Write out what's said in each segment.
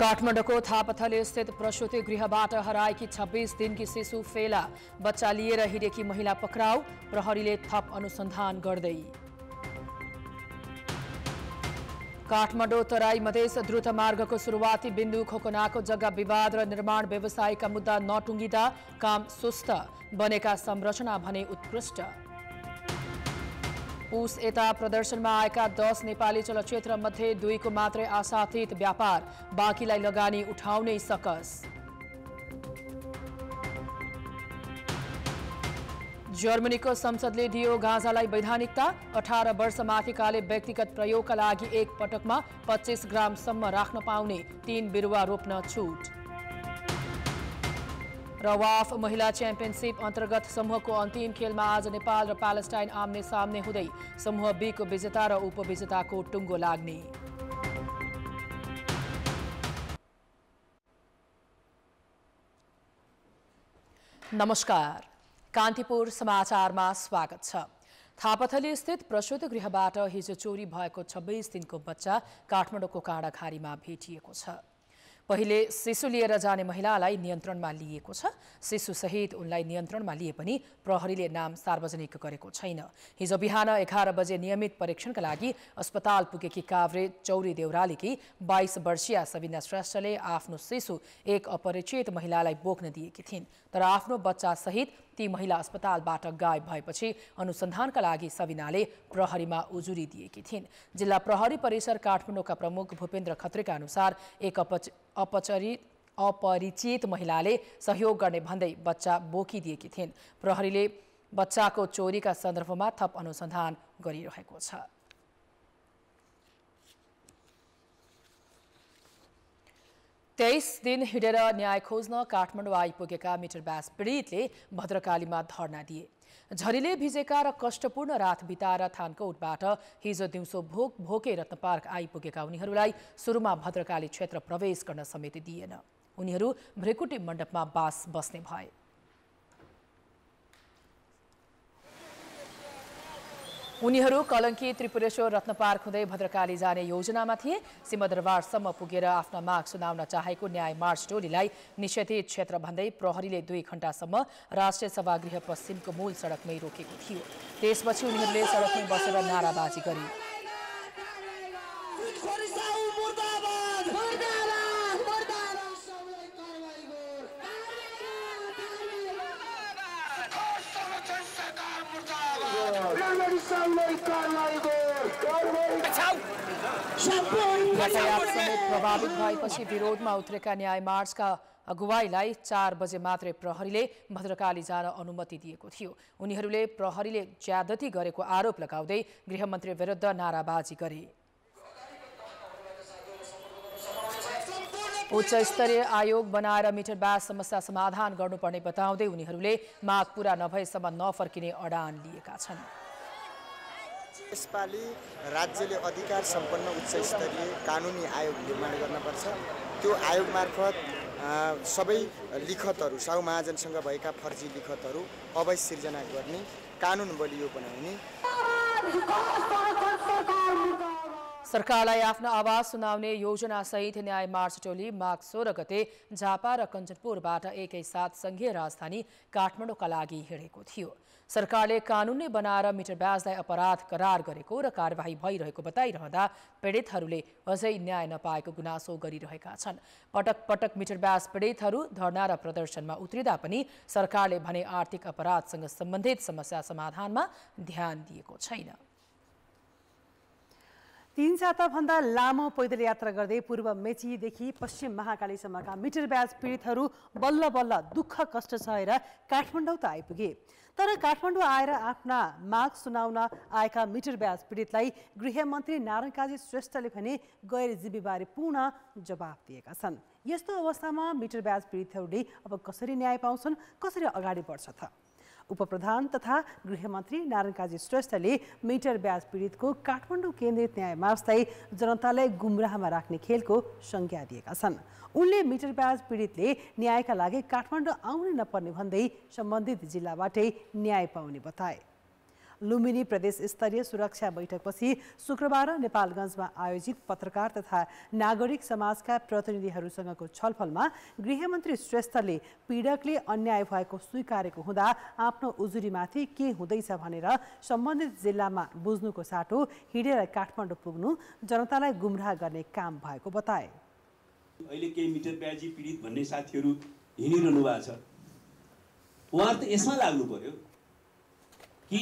काठमाडौँको थापाथली स्थित प्रसूति गृहबाट हराएकी 26 दिनकी शिशु फेला। बच्चा लिएर हिँडेकी महिला पक्राउ। प्रहरीले थप अनुसन्धान गर्दै। काठमाडौँ तराई मधेस द्रुत मार्गको सुरुवाती बिन्दु खोकनाको जग्गा विवाद र निर्माण व्यवसायका मुद्दा नटुङ्गिँदा काम सुस्त। बनेका संरचना भने उत्कृष्ट। पुस यता प्रदर्शनमा आएका 10 नेपाली चलचित्र मध्ये 2 को मात्रै आशातीत व्यापार। बाँकीलाई लगानी उठाउने सकस। जर्मनीको संसदले दियो गाँजालाई वैधानिकता। 18 वर्षमाथिकाले व्यक्तिगत प्रयोगका लागि एक पटकमा 25 ग्रामसम्म राख्न पाउने। 3 बिरुवा रोप्न छुट। र वाफ महिला च्याम्पियनसिप अन्तर्गत समूहको अन्तिम खेलमा आज नेपाल र प्यालेस्टाइन आम्ने सामने हुँदै समूह बी को विजेता र उपविजेताको टुङ्गो लाग्ने। नमस्कार, कान्तिपुर समाचारमा स्वागत छ। थापाथली स्थित प्रसूति गृहबाट हिजो चोरी भएको 26 दिनको बच्चा काठमाडौँको काँडाघारीमा भेटिएको छ। पहिले शिशु लिएर जाने महिलालाई नियन्त्रणमा लिएको छ। शिशुसहित उनलाई नियन्त्रणमा लिए पनि प्रहरीले नाम सार्वजनिक गरेको छैन। हिजो बिहान 11 बजे नियमित परीक्षणका लागि अस्पताल पुगेकी काभ्रे चौरी देउरालीकी 22 वर्षीय सबिना श्रेष्ठले आफ्नो शिशु एक अपरिचित महिलालाई बोक्न दिएकी थिइन्। तर आफ्नो बच्चासहित ती महिला अस्पतालबाट गायब भएपछि अनुसन्धानका लागि सबिनाले प्रहरीमा उजुरी दिएकी थिइन्। जिल्ला प्रहरी परिसर काठमाडौँका प्रमुख भूपेन्द्र खत्रीका अनुसार एक अपरिचित महिलाले सहयोग गर्ने भन्दै बच्चा बोकिदिएकी थिइन्। प्रहरीले बच्चाको चोरीका सन्दर्भमा थप अनुसन्धान गरिरहेको छ। तेइस दिन हिँडेर न्याय खोज्न काठमाडौँ आइपुगेका मिटर ब्यास पीडितले भद्रकालीमा धरना दिए। झरीले भिजेका र कष्टपूर्ण रात बिताएर थानकोटबाट हिजो दिउँसो भोके रत्नपार्क आइपुगेका उनीहरूलाई सुरुमा भद्रकाली क्षेत्र प्रवेश गर्न समेत दिएन। उनीहरू भ्रेकुटी मण्डपमा बस्ने भए। उनीहरू कलङ्की त्रिपुरेश्वर रत्नपार्क हुँदै भद्रकाली जाने योजनामा थिए। सिंहदरबारसम्म पुगेर आफ्ना माग सुनाउन चाहेको न्याय मार्च टोलीलाई निषेधित क्षेत्र भन्दै प्रहरीले 2 घण्टासम्म राष्ट्रिय सभागृह पश्चिमको मूल सडकमै रोकेको थियो। त्यसपछि उनीहरूले सडकमै बसेर नाराबाजी गरे। यातायात समेत प्रभावित भएपछि विरोधमा उत्रेका न्याय मार्चका अगुवाईलाई 4 बजे मात्रै प्रहरीले भद्रकाली जान अनुमति दिएको थियो। उनीहरूले प्रहरीले ज्यादती गरेको आरोप लगाउँदै गृहमन्त्री विरुद्ध नाराबाजी गरे। उच्च स्तरीय आयोग बनाएर मिटर ब्यास समस्या समाधान गर्नुपर्ने बताउँदै उनीहरूले माग पूरा नभएसम्म नफर्किने अडान लिएका छन्। यसपालि राज्यले अधिकार सम्पन्न उच्च स्तरीय कानुनी आयोग निर्माण गर्नुपर्छ। त्यो आयोग मार्फत सबै लिखतहरू साहु महाजनसँग भएका फर्जी लिखतहरू अवैध सिर्जना गर्ने, कानुन बलियो बनाउने। सरकारलाई आफ्नो आवाज सुनाउने योजनासहित न्याय मार्च टोली माघ 16 गते झापा र कञ्चनपुरबाट एकैसाथ संघीय राजधानी काठमाडौँका लागि हिँडेको थियो। सरकारले कानुन नै बनाएर मिटर ब्याजलाई अपराध करार गरेको र कार्यवाही भइरहेको बताइरहँदा पीडितहरूले अझै न्याय नपाएको गुनासो गरिरहेका छन्। पटक पटक मिटर ब्याज पीडितहरू धरना र प्रदर्शनमा उत्रिँदा पनि सरकारले भने आर्थिक अपराधसँग सम्बन्धित समस्या समाधानमा ध्यान दिएको छैन। 3 साताभन्दा लामो पैदल यात्रा गर्दै पूर्व मेचीदेखि पश्चिम महाकालीसम्मका मिटर ब्याज पीडितहरू बल्ल बल्ल दुःख कष्ट सहेर काठमाडौँ त आइपुगे। तर काठमाडौँ आएर आफ्ना माग सुनाउन आएका मिटर ब्याज पीडितलाई गृहमन्त्री नारायण काजी श्रेष्ठले भने गैर जिम्मेवारी पूर्ण जवाफ दिएका छन्। यस्तो अवस्थामा मिटर ब्याज पीडितहरूले अब कसरी न्याय पाउँछन्, कसरी अगाडि बढ्छ त? उपप्रधान तथा गृहमन्त्री नारायण काजी श्रेष्ठले मिटर ब्याज पीडितको काठमाडौँ केन्द्रित न्याय मार्चलाई जनतालाई गुमराहमा राख्ने खेलको संज्ञा दिएका छन्। उनले मिटर ब्याज पीडितले न्यायका लागि काठमाडौँ आउनै नपर्ने भन्दै सम्बन्धित जिल्लाबाटै न्याय पाउने बताए। लुम्बिनी प्रदेश स्तरीय सुरक्षा बैठकपछि शुक्रबार नेपालगञ्जमा आयोजित पत्रकार तथा नागरिक समाजका प्रतिनिधिहरूसँगको छलफलमा गृहमन्त्री श्रेष्ठले पीडकले अन्याय भएको स्वीकारेको हुँदा आफ्नो उजुरीमाथि के हुँदैछ भनेर सम्बन्धित जिल्लामा बुझ्नुको साटो हिँडेर काठमाडौँ पुग्नु जनतालाई गुमराह गर्ने काम भएको बताए। अहिले केही मिटर ब्याजी पीडित भन्ने साथीहरू हिँडिरहनु भएको छ, उहाँहरू त यसमा लाग्नु पर्यो कि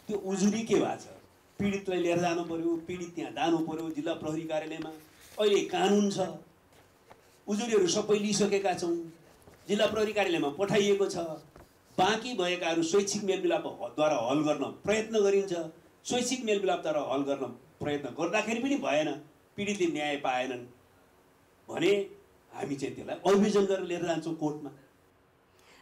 त्यो उजुरी के भएको छ, पीडितलाई लिएर जानु पर्यो, पीडित त्यहाँ जानु पर्यो जिल्ला प्रहरी कार्यालयमा। अहिले कानुन छ, उजुरीहरू सबै लिइसकेका छौँ, जिल्ला प्रहरी कार्यालयमा पठाइएको छ। बाँकी भएकाहरू स्वैच्छिक मेलमिलापद्वारा हल गर्न प्रयत्न गरिन्छ। स्वैच्छिक मेलमिलापद्वारा हल गर्न प्रयत्न गर्दाखेरि पनि भएन, पीडितले न्याय पाएनन् भने हामी चाहिँ त्यसलाई अभियोजन गरेर लिएर जान्छौँ कोर्टमा।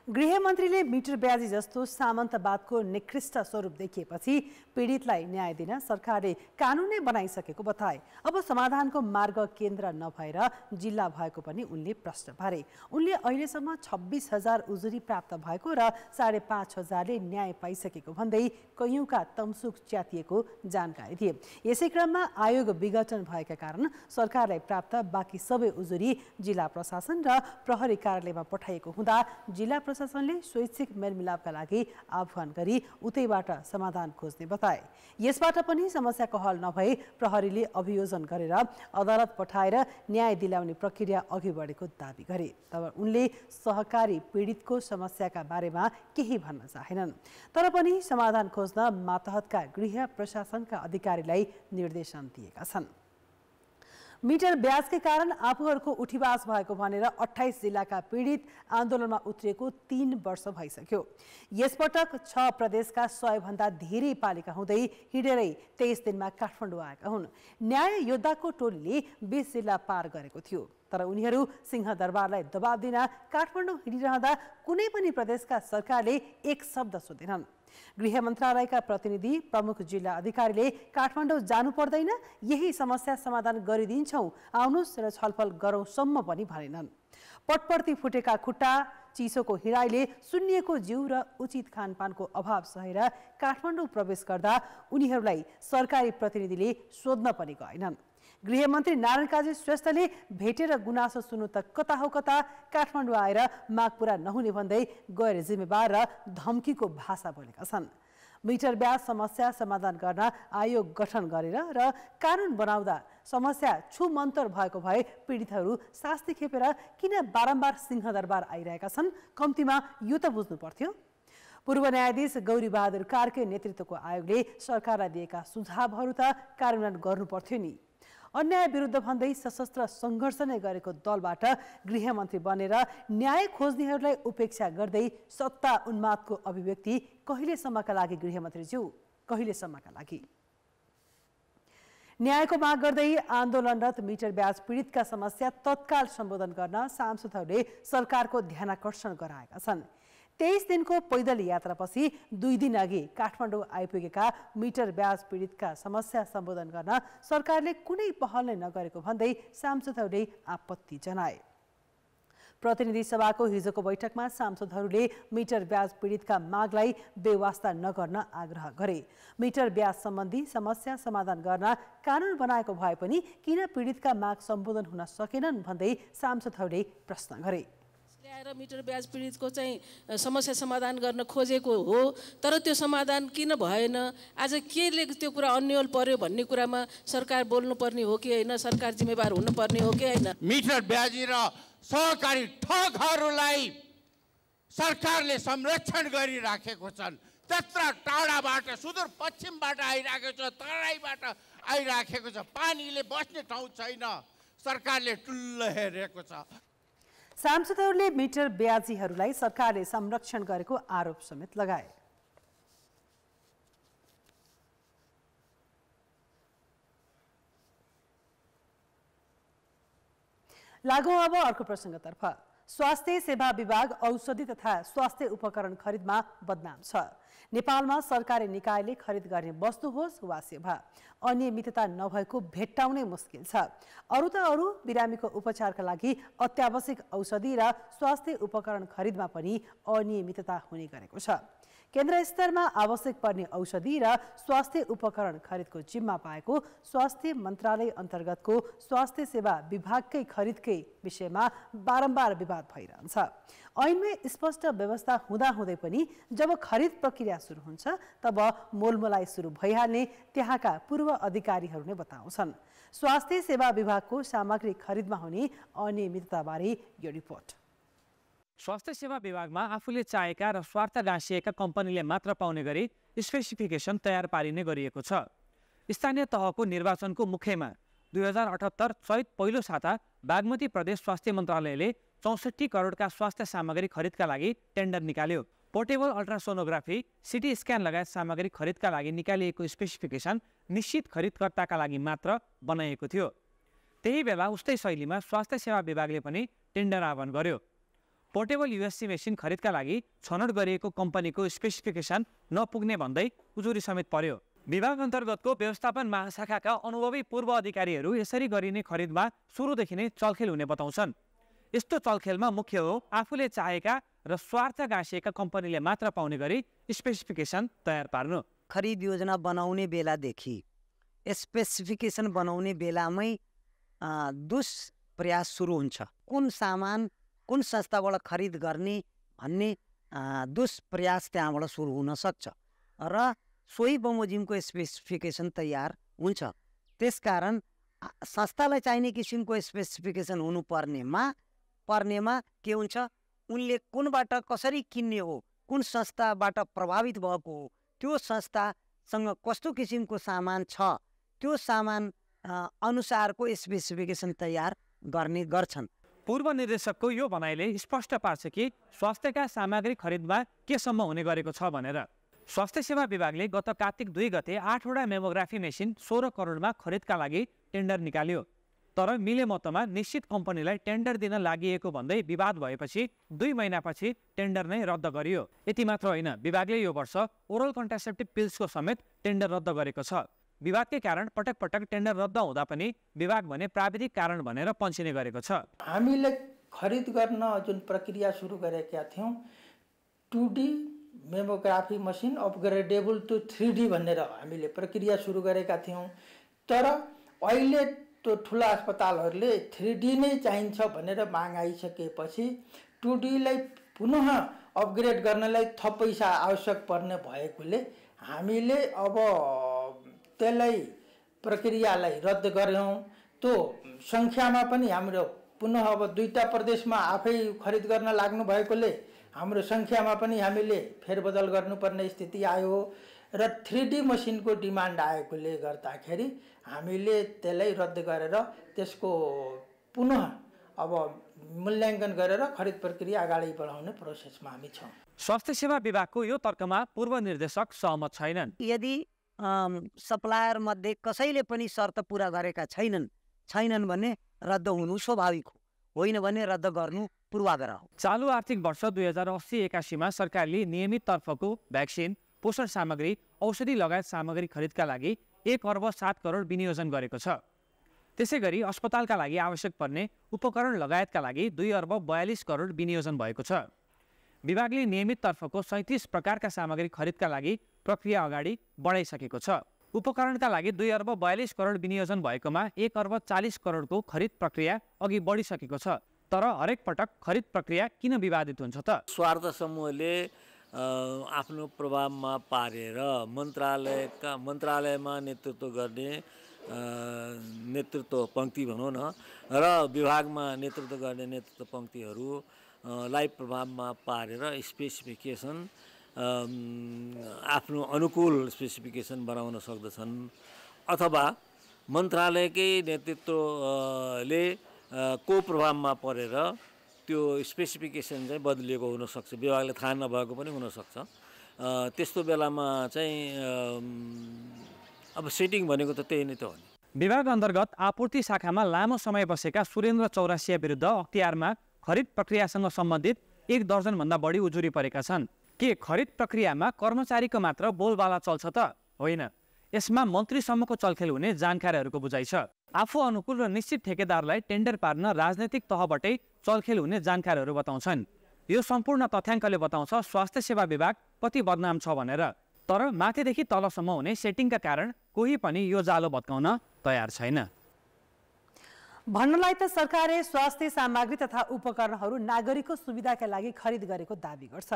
गृहमन्त्रीले मिटर ब्याजी जस्तो सामन्तवादको निकृष्ट स्वरूप देखिएपछि पीडितलाई न्याय दिन सरकारले कानुन नै बनाइसकेको बताए। अब समाधानको मार्ग केन्द्र नभएर जिल्ला भएको पनि उनले प्रश्न पारे। उनले अहिलेसम्म 26,000 उजुरी प्राप्त भएको र 5,500ले न्याय पाइसकेको भन्दै कैयौँका तमसुक च्यातिएको जानकारी दिए। यसै क्रममा आयोग विघटन भएका कारण सरकारलाई प्राप्त बाँकी सबै उजुरी जिल्ला प्रशासन र प्रहरी कार्यालयमा पठाइएको हुँदा जिल्ला प्रशासनले स्वैच्छिक मेलमिलापका लागि आह्वान गरी उतैबाट समाधान खोज्ने बताए। यसबाट पनि समस्याको हल नभए प्रहरीले अभियोजन गरेर अदालत पठाएर न्याय दिलाउने प्रक्रिया अघि बढेको दाबी गरे। तब उनले सहकारी पीडितको समस्याका बारेमा केही भन्न चाहेनन्, तर पनि समाधान खोज्न मातहतका गृह प्रशासनका अधिकारीलाई निर्देशन दिएका छन्। मिटर ब्याजकै कारण आफूहरूको उठिवास भएको भनेर 28 जिल्लाका पीडित आन्दोलनमा उत्रिएको 3 वर्ष भइसक्यो। यसपटक 6 प्रदेशका 100 भन्दा धेरै पालिका हुँदै हिँडेरै 23 दिनमा काठमाडौँ आएका हुन्। न्याय योद्धाको टोलीले 20 जिल्ला पार गरेको थियो, तर उनीहरू सिंहदरबारलाई दबाब दिन काठमाडौँ हिँडिरहँदा कुनै पनि प्रदेशका सरकारले एक शब्द सोधेनन्। गृह मन्त्रालयका प्रतिनिधि प्रमुख जिल्ला अधिकारीले काठमाडौँ जानु पर्दैन, यही समस्या समाधान गरिदिन्छौँ, आउनुहोस् र छलफल गरौँसम्म पनि भनेनन्। पटपर्ती फुटेका खुट्टा, चिसोको हिराइले सुन्निएको जिउ र उचित खानपानको अभाव सहेर काठमाडौँ प्रवेश गर्दा उनीहरूलाई सरकारी प्रतिनिधिले सोध्न पनि गएनन्। गृहमन्त्री नारायण काजी श्रेष्ठले भेटेर गुनासो सुन्नु त कता हो कता, काठमाडौँ आएर माग पूरा नहुने भन्दै गैर जिम्मेवार र धम्कीको भाषा बोलेका छन्। मिटर ब्याज समस्या समाधान गर्न आयोग गठन गरेर र कानुन बनाउँदा समस्या छुमन्तर भएको भए पीडितहरू शास्ति खेपेर किन बारम्बार सिंहदरबार आइरहेका छन्, कम्तीमा यो त बुझ्नु पर्थ्यो। पूर्व न्यायाधीश गौरीबहादुर कार्के नेतृत्वको आयोगले सरकारलाई दिएका सुझावहरू त कार्यान्वयन गर्नु पर्थ्यो नि। अन्याय विरुद्ध भन्दै सशस्त्र सङ्घर्ष नै गरेको दलबाट गृहमन्त्री बनेर न्याय खोज्नेहरूलाई उपेक्षा गर्दै सत्ता उन्मादको अभिव्यक्ति कहिलेसम्मका लागि गृहमन्त्रीज्यू, कहिलेसम्मका लागि? न्यायको माग गर्दै आन्दोलनरत मिटर ब्याज पीडितका समस्या तत्काल सम्बोधन गर्न सांसदहरूले सरकारको ध्यानाकर्षण गराएका छन्। 23 दिनको पैदल यात्रापछि 2 दिन अघि काठमाडौँ आइपुगेका मिटर ब्याज पीडितका समस्या सम्बोधन गर्न सरकारले कुनै पहल नै नगरेको भन्दै सांसदहरूले आपत्ति जनाए। प्रतिनिधि सभाको हिजोको बैठकमा सांसदहरूले मिटर ब्याज पीडितका मागलाई बेवास्ता नगर्न आग्रह गरे। मिटर ब्याज सम्बन्धी समस्या समाधान गर्न कानुन बनाएको भए पनि किन पीडितका माग सम्बोधन हुन सकेनन् भन्दै सांसदहरूले प्रश्न गरे। ल्याएर मिटर ब्याज पीडितको चाहिँ समस्या समाधान गर्न खोजेको हो, तर त्यो समाधान किन भएन, आज केले त्यो कुरा अन्यल पर्यो भन्ने कुरामा सरकार बोल्नुपर्ने हो कि होइन, सरकार जिम्मेवार हुनुपर्ने हो कि होइन? मिटर ब्याजी र सहकारी ठगहरूलाई सरकारले संरक्षण गरिराखेको छन्। त्यत्र टाढाबाट सुदूरपश्चिमबाट आइराखेको छ, तराईबाट आइराखेको छ, पानीले बस्ने ठाउँ छैन, सरकारले टुल्ल हेरेको छ। सांसदहरूले मिटर ब्याजीहरूलाई सरकारले संरक्षण गरेको आरोप समेत लगाए। लागौं अब अर्को प्रसङ्गतर्फ। स्वास्थ्य सेवा विभाग औषधि तथा स्वास्थ्य उपकरण खरिदमा बदनाम छ। नेपालमा सरकारी निकायले खरिद गर्ने वस्तु होस् वा सेवा अनियमितता नभएको भेट्टाउनै मुस्किल छ। अरू त अरू, बिरामीको उपचारका लागि अत्यावश्यक औषधि र स्वास्थ्य उपकरण खरिदमा पनि अनियमितता हुने गरेको छ। केन्द्र स्तरमा आवश्यक पर्ने औषधि र स्वास्थ्य उपकरण खरिदको जिम्मा पाएको स्वास्थ्य मन्त्रालय अन्तर्गतको स्वास्थ्य सेवा विभागकै खरिदकै विषयमा बारम्बार विवाद भइरहन्छ। ऐनमै स्पष्ट व्यवस्था हुँदाहुँदै पनि जब खरिद प्रक्रिया सुरु हुन्छ तब मोलमोलाई सुरु भइहाल्ने त्यहाँका पूर्व अधिकारीहरू नै बताउँछन्। स्वास्थ्य सेवा विभागको सामग्री खरिदमा हुने अनियमितताबारे यो रिपोर्ट। स्वास्थ्य सेवा विभागमा आफूले चाहेका र स्वार्थ गाँसिएका कम्पनीले मात्र पाउने गरी स्पेसिफिकेसन तयार पारिने गरिएको छ। स्थानीय तहको निर्वाचनको मुखैमा 2078 चैत पहिलो साता बागमती प्रदेश स्वास्थ्य मन्त्रालयले 64 करोडका स्वास्थ्य सामग्री खरिदका लागि टेन्डर निकाल्यो। पोर्टेबल अल्ट्रासोनोग्राफी, सिटी स्क्यान लगायत सामग्री खरिदका लागि निकालिएको स्पेसिफिकेसन निश्चित खरिदकर्ताका लागि मात्र बनाइएको थियो। त्यही बेला उस्तै शैलीमा स्वास्थ्य सेवा विभागले पनि टेन्डर आह्वान गर्यो। पोर्टेबल युएससी मेसिन खरिदका लागि छनौट गरिएको कम्पनीको स्पेसिफिकेसन नपुग्ने भन्दै उजुरी समेत पर्यो। विभाग अन्तर्गतको व्यवस्थापन महाशाखाका अनुभवी पूर्व अधिकारीहरू यसरी गरिने खरिदमा सुरुदेखि नै चलखेल हुने बताउँछन्। यस्तो चलखेलमा मुख्य हो आफूले चाहेका र स्वार्थ गाँसिएका कम्पनीले मात्र पाउने गरी स्पेसिफिकेसन तयार पार्नु। खरिद योजना बनाउने बेलादेखि स्पेसिफिकेसन बनाउने बेलामै दुष्प्रयास सुरु हुन्छ। कुन सामान कुन संस्थाबाट खरिद गर्ने भन्ने दुष्प्रयास त्यहाँबाट सुरु हुन सक्छ र सोही बमोजिमको स्पेसिफिकेसन तयार हुन्छ। त्यसकारण संस्थालाई चाहिने किसिमको स्पेसिफिकेसन पर्नेमा के हुन्छ, उनले कुनबाट कसरी किन्ने हो, कुन संस्थाबाट प्रभावित भएको हो, त्यो संस्थासँग कस्तो किसिमको सामान छ, त्यो सामान अनुसारको स्पेसिफिकेसन तयार गर्छन्। पूर्व निर्देशकको यो भनाइले स्पष्ट पार्छ कि स्वास्थ्यका सामग्री खरिदमा केसम्म हुने गरेको छ भनेर। स्वास्थ्य सेवा विभागले गत कार्तिक 2 गते 8वटा मेमोग्राफी मेसिन 16 करोडमा खरिदका लागि टेन्डर निकाल्यो। तर मिलेमतोमा निश्चित कम्पनीलाई टेन्डर दिन लागि भन्दै विवाद भएपछि 2 महिनापछि टेन्डर नै रद्द गरियो। यति मात्र होइन, विभागले यो वर्ष ओरल कन्ट्रासेप्टिभ पिल्सको समेत टेन्डर रद्द गरेको छ। विवादकै कारण पटक पटक टेन्डर रद्द हुँदा पनि विभाग भने प्राविधिक कारण भनेर पन्छिने गरेको छ। हामीले खरिद गर्न जुन प्रक्रिया सुरु गरेका थियौँ 2D mammography machine upgradable to 3D भनेर हामीले प्रक्रिया सुरु गरेका थियौँ। तर अहिले त्यो ठुला अस्पतालहरूले 3D नै चाहिन्छ भनेर माग आइसकेपछि 2Dलाई पुनः अपग्रेड गर्नलाई थप पैसा आवश्यक पर्ने भएकोले हामीले अब त्यसलाई प्रक्रियालाई रद्द गर्यौँ। त्यो सङ्ख्यामा पनि हाम्रो पुनः अब 2टा प्रदेशमा आफै खरिद गर्न लाग्नु भएकोले हाम्रो सङ्ख्यामा पनि हामीले फेरबदल गर्नुपर्ने स्थिति आयो र 3D मसिनको डिमान्ड आएकोले गर्दाखेरि हामीले त्यसलाई रद्द गरेर त्यसको पुनः अब मूल्याङ्कन गरेर खरिद प्रक्रिया अगाडि बढाउने प्रोसेसमा हामी छौँ। स्वास्थ्य सेवा विभागको यो तर्कमा पूर्व निर्देशक सहमत छैनन्। यदि सप्लायर मध्ये कसैले पनि शर्त पुरा गरेका छैनन् भने रद्द हुनु स्वाभाविक हो, होइन भने रद्द गर्नु पूर्वाग्रह हो। चालु आर्थिक वर्ष 2080-81मा सरकारले नियमित तर्फको भ्याक्सिन, पोषण सामग्री, औषधि लगायत सामग्री खरिदका लागि 1 अर्ब 7 करोड विनियोजन गरेको छ। त्यसैगरी अस्पतालका लागि आवश्यक पर्ने उपकरण लगायतका लागि 2 अर्ब 42 करोड विनियोजन भएको छ। विभागले नियमित तर्फको 37 प्रकारका सामग्री खरिदका लागि प्रक्रिया अगाडि बढाइसकेको छ। उपकरणका लागि 2 अर्ब 42 करोड विनियोजन भएकोमा 1 अर्ब 40 करोडको खरिद प्रक्रिया अघि बढिसकेको छ। तर हरेक पटक खरिद प्रक्रिया किन विवादित हुन्छ त? स्वार्थ समूहले आफ्नो प्रभावमा पारेर मन्त्रालयमा नेतृत्व गर्ने नेतृत्व पङ्क्ति भनौँ न र विभागमा नेतृत्व गर्ने नेतृत्व पङ्क्तिहरूलाई प्रभावमा पारेर स्पेसिफिकेसन आफ्नो अनुकूल स्पेसिफिकेसन बनाउन सक्दछन् अथवा मन्त्रालयकै नेतृत्वले को प्रभावमा परेर त्यो स्पेसिफिकेसन चाहिँ बदलिएको हुनसक्छ, विभागले थाहा नभएको पनि हुनसक्छ। त्यस्तो बेलामा चाहिँ अब सेटिङ भनेको त त्यही नै त हो नि। विभाग अन्तर्गत आपूर्ति शाखामा लामो समय बसेका सुरेन्द्र चौरासिया विरुद्ध अख्तियारमा खरिद प्रक्रियासँग सम्बन्धित 1 दर्जनभन्दा बढी उजुरी परेका छन्। के खरिद प्रक्रियामा कर्मचारीको मात्र बोलबाला चल्छ त? होइन, यसमा मन्त्रीसम्मको चलखेल हुने जानकारीहरूको बुझाइ छ। आफू अनुकूल र निश्चित ठेकेदारलाई टेन्डर पार्न राजनैतिक तहबाटै चलखेल हुने जानकारीहरू बताउँछन्। यो सम्पूर्ण तथ्याङ्कले बताउँछ स्वास्थ्य सेवा विभाग कति बदनाम छ भनेर। तर माथिदेखि तलसम्म हुने सेटिङका कारण कोही पनि यो जालो भत्काउन तयार छैन। भन्नलाई त सरकारले स्वास्थ्य सामग्री तथा उपकरणहरू नागरिकको सुविधाका लागि खरिद गरेको दाबी गर्छ,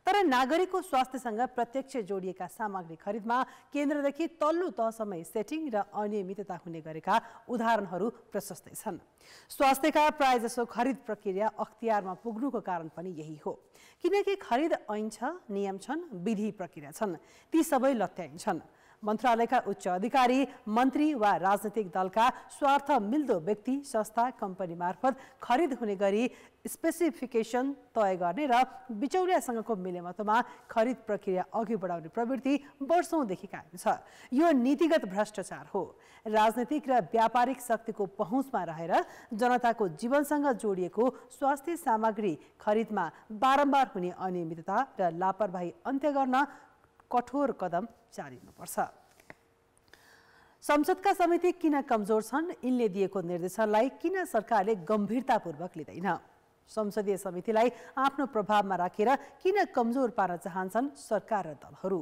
तर नागरिकको स्वास्थ्यसँग प्रत्यक्ष जोडिएका सामग्री खरिदमा केन्द्रदेखि तल्लो तहसम्म सेटिङ र अनियमितता हुने गरेका उदाहरणहरू प्रशस्तै छन्। स्वास्थ्यका प्रायजसो खरिद प्रक्रिया अख्तियारमा पुग्नुको कारण पनि यही हो, किनकि खरिद ऐन छ, नियम छन्, विधि प्रक्रिया छन्, ती सबै लत्याइन्छन्। मन्त्रालयका उच्च अधिकारी, मन्त्री वा राजनैतिक दलका स्वार्थ मिल्दो व्यक्ति, संस्था, कम्पनी मार्फत खरिद हुने गरी स्पेसिफिकेसन तय गर्ने र बिचौलियासँगको मिलेमतोमा खरिद प्रक्रिया अघि बढाउने प्रवृत्ति वर्षौंदेखि कायम छ। यो नीतिगत भ्रष्टाचार हो। राजनैतिक र व्यापारिक शक्तिको पहुँचमा रहेर जनताको जीवनसँग जोडिएको स्वास्थ्य सामग्री खरिदमा बारम्बार हुने अनियमितता र लापरवाही अन्त्य गर्न कठोर कदम जारी हुनुपर्छ। संसदका समिति किन कमजोर छन्? यिनले दिएको निर्देशनलाई किन सरकारले गम्भीरतापूर्वक लिँदैन? संसदीय समितिलाई आफ्नो प्रभावमा राखेर किन कमजोर पार्न चाहन्छन् सरकार र दलहरू?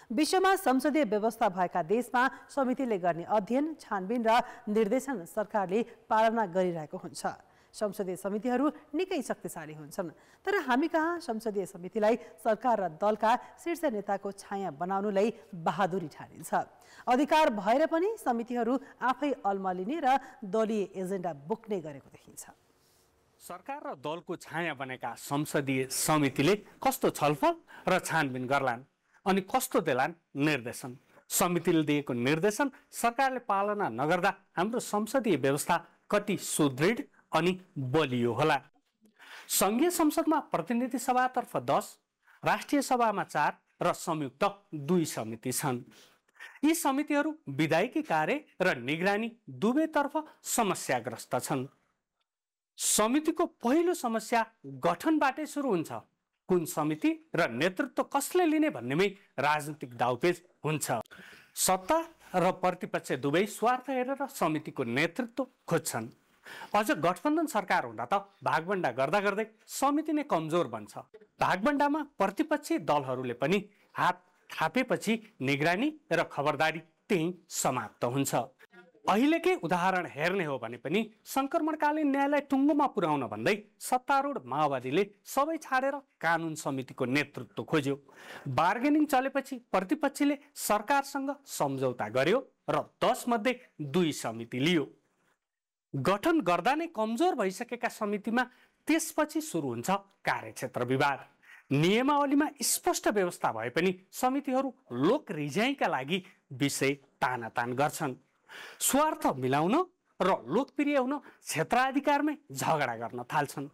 विश्वमा संसदीय व्यवस्था भएका देशमा समितिले गर्ने अध्ययन, छानबिन र निर्देशन सरकारले पालना गरिरहेको हुन्छ। संसदीय समितिहरू निकै शक्तिशाली हुन्छन्, तर हामी कहाँ संसदीय समितिलाई सरकार र दलका शीर्ष नेताको छाया बनाउनुलाई बहादुरी ठानिन्छ। अधिकार भएर पनि समितिहरू आफै अल्मलिने र दलीय एजेन्डा बोक्ने गरेको देखिन्छ। सरकार र दलको छाया बनेका संसदीय समितिले कस्तो छलफल र छानबिन गर्लान् अनि कस्तो देलान् निर्देशन? समितिले दिएको निर्देशन सरकारले पालना नगर्दा हाम्रो संसदीय व्यवस्था कति सुदृढ अनि बलियो होला? संघीय संसदमा प्रतिनिधि सभातर्फ 10, राष्ट्रिय सभामा 4 र संयुक्त 2 समिति छन्। यी समितिहरू विधायिकी कार्य र निगरानी दुवैतर्फ समस्याग्रस्त छन्। समितिको पहिलो समस्या गठनबाटै सुरु हुन्छ। कुन समिति र नेतृत्व कसले लिने भन्नेमै राजनीतिक दाउपेच हुन्छ। सत्ता र प्रतिपक्ष दुवै स्वार्थ हेरेर समितिको नेतृत्व खोज्छन्। अझ गठबन्धन सरकार हुँदा त भागभण्डा गर्दा गर्दै समिति नै कमजोर बन्छ। भागभण्डामा प्रतिपक्षी दलहरूले पनि हात थापेपछि निगरानी र खबरदारी त्यही समाप्त हुन्छ। अहिलेकै उदाहरण हेर्ने हो भने पनि संक्रमणकालीन न्यायलाई टुङ्गोमा पुर्याउन भन्दै सत्तारूढ माओवादीले सबै छाडेर कानुन समितिको नेतृत्व खोज्यो। बार्गेनिङ चलेपछि प्रतिपक्षीले सरकारसँग सम्झौता गर्यो र 10 मध्ये 2 समिति लियो। गठन गर्दा नै कमजोर भइसकेका समितिमा त्यसपछि सुरु हुन्छ कार्यक्षेत्र विवाद। नियमावलीमा स्पष्ट व्यवस्था भए पनि समितिहरू लोक रिझाइका लागि विषय तानातान गर्छन्। स्वार्थ मिलाउन र लोकप्रिय हुन क्षेत्राधिकारमै झगडा गर्न थाल्छन्।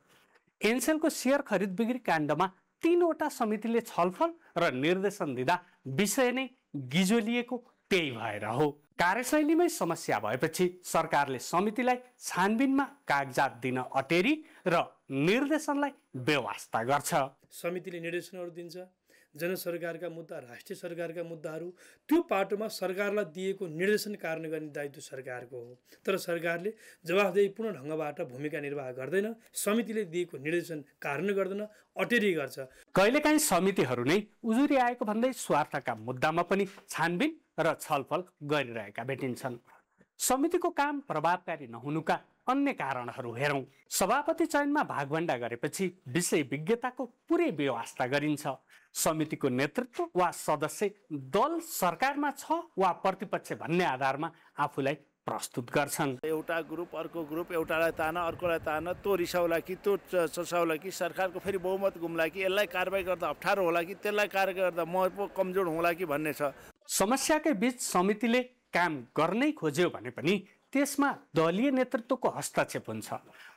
एनसेलको सेयर खरिद बिक्री काण्डमा 3 वटा समितिले छलफल र निर्देशन दिँदा विषय नै गिजोलिएको त्यही भएर हो। कार्यशैलीमै समस्या भएपछि सरकारले समितिलाई छानबिनमा कागजात दिन अटेरी र निर्देशनलाई बेवास्ता गर्छ। समितिले निर्देशनहरू दिन्छ। जनसरकारका मुद्दा, राष्ट्रिय सरकारका मुद्दाहरू त्यो पाटोमा सरकारलाई दिएको निर्देशन कार्यान्वयन गर्ने दायित्व सरकारको हो। तर सरकारले जवाफदेहीपूर्ण ढङ्गबाट भूमिका निर्वाह गर्दैन। समितिले दिएको निर्देशन कार्यान्वयन गर्दैन, अटेरी गर्छ। कहिलेकाहीँ समितिहरू नै उजुरी आएको भन्दै स्वार्थका मुद्दामा पनि छानबिन र छलफल गरिरहेका भेटिन्छन्। समितिको काम प्रभावकारी नहुनुका अन्य कारणहरू हेरौँ। सभापति चयनमा भागभण्डा गरेपछि विषय विज्ञताको पुरै व्यवस्था गरिन्छ। समितिको नेतृत्व वा सदस्य दल सरकारमा छ वा प्रतिपक्ष भन्ने आधारमा आफूलाई प्रस्तुत गर्छन्। एउटा ग्रुप अर्को ग्रुप एउटालाई ताना अर्कोलाई ताना, त्यो रिसाउला कि त्यो चसाउला कि सरकारको फेरि बहुमत गुम्ला कि यसलाई कारबाही गर्दा अप्ठ्यारो होला कि त्यसलाई कार्य गर्दा म कमजोर होला कि भन्ने छ। समस्याकै बीच समितिले काम गर्नै खोज्यो भने पनि त्यसमा दलीय नेतृत्वको हस्तक्षेप हुन्छ।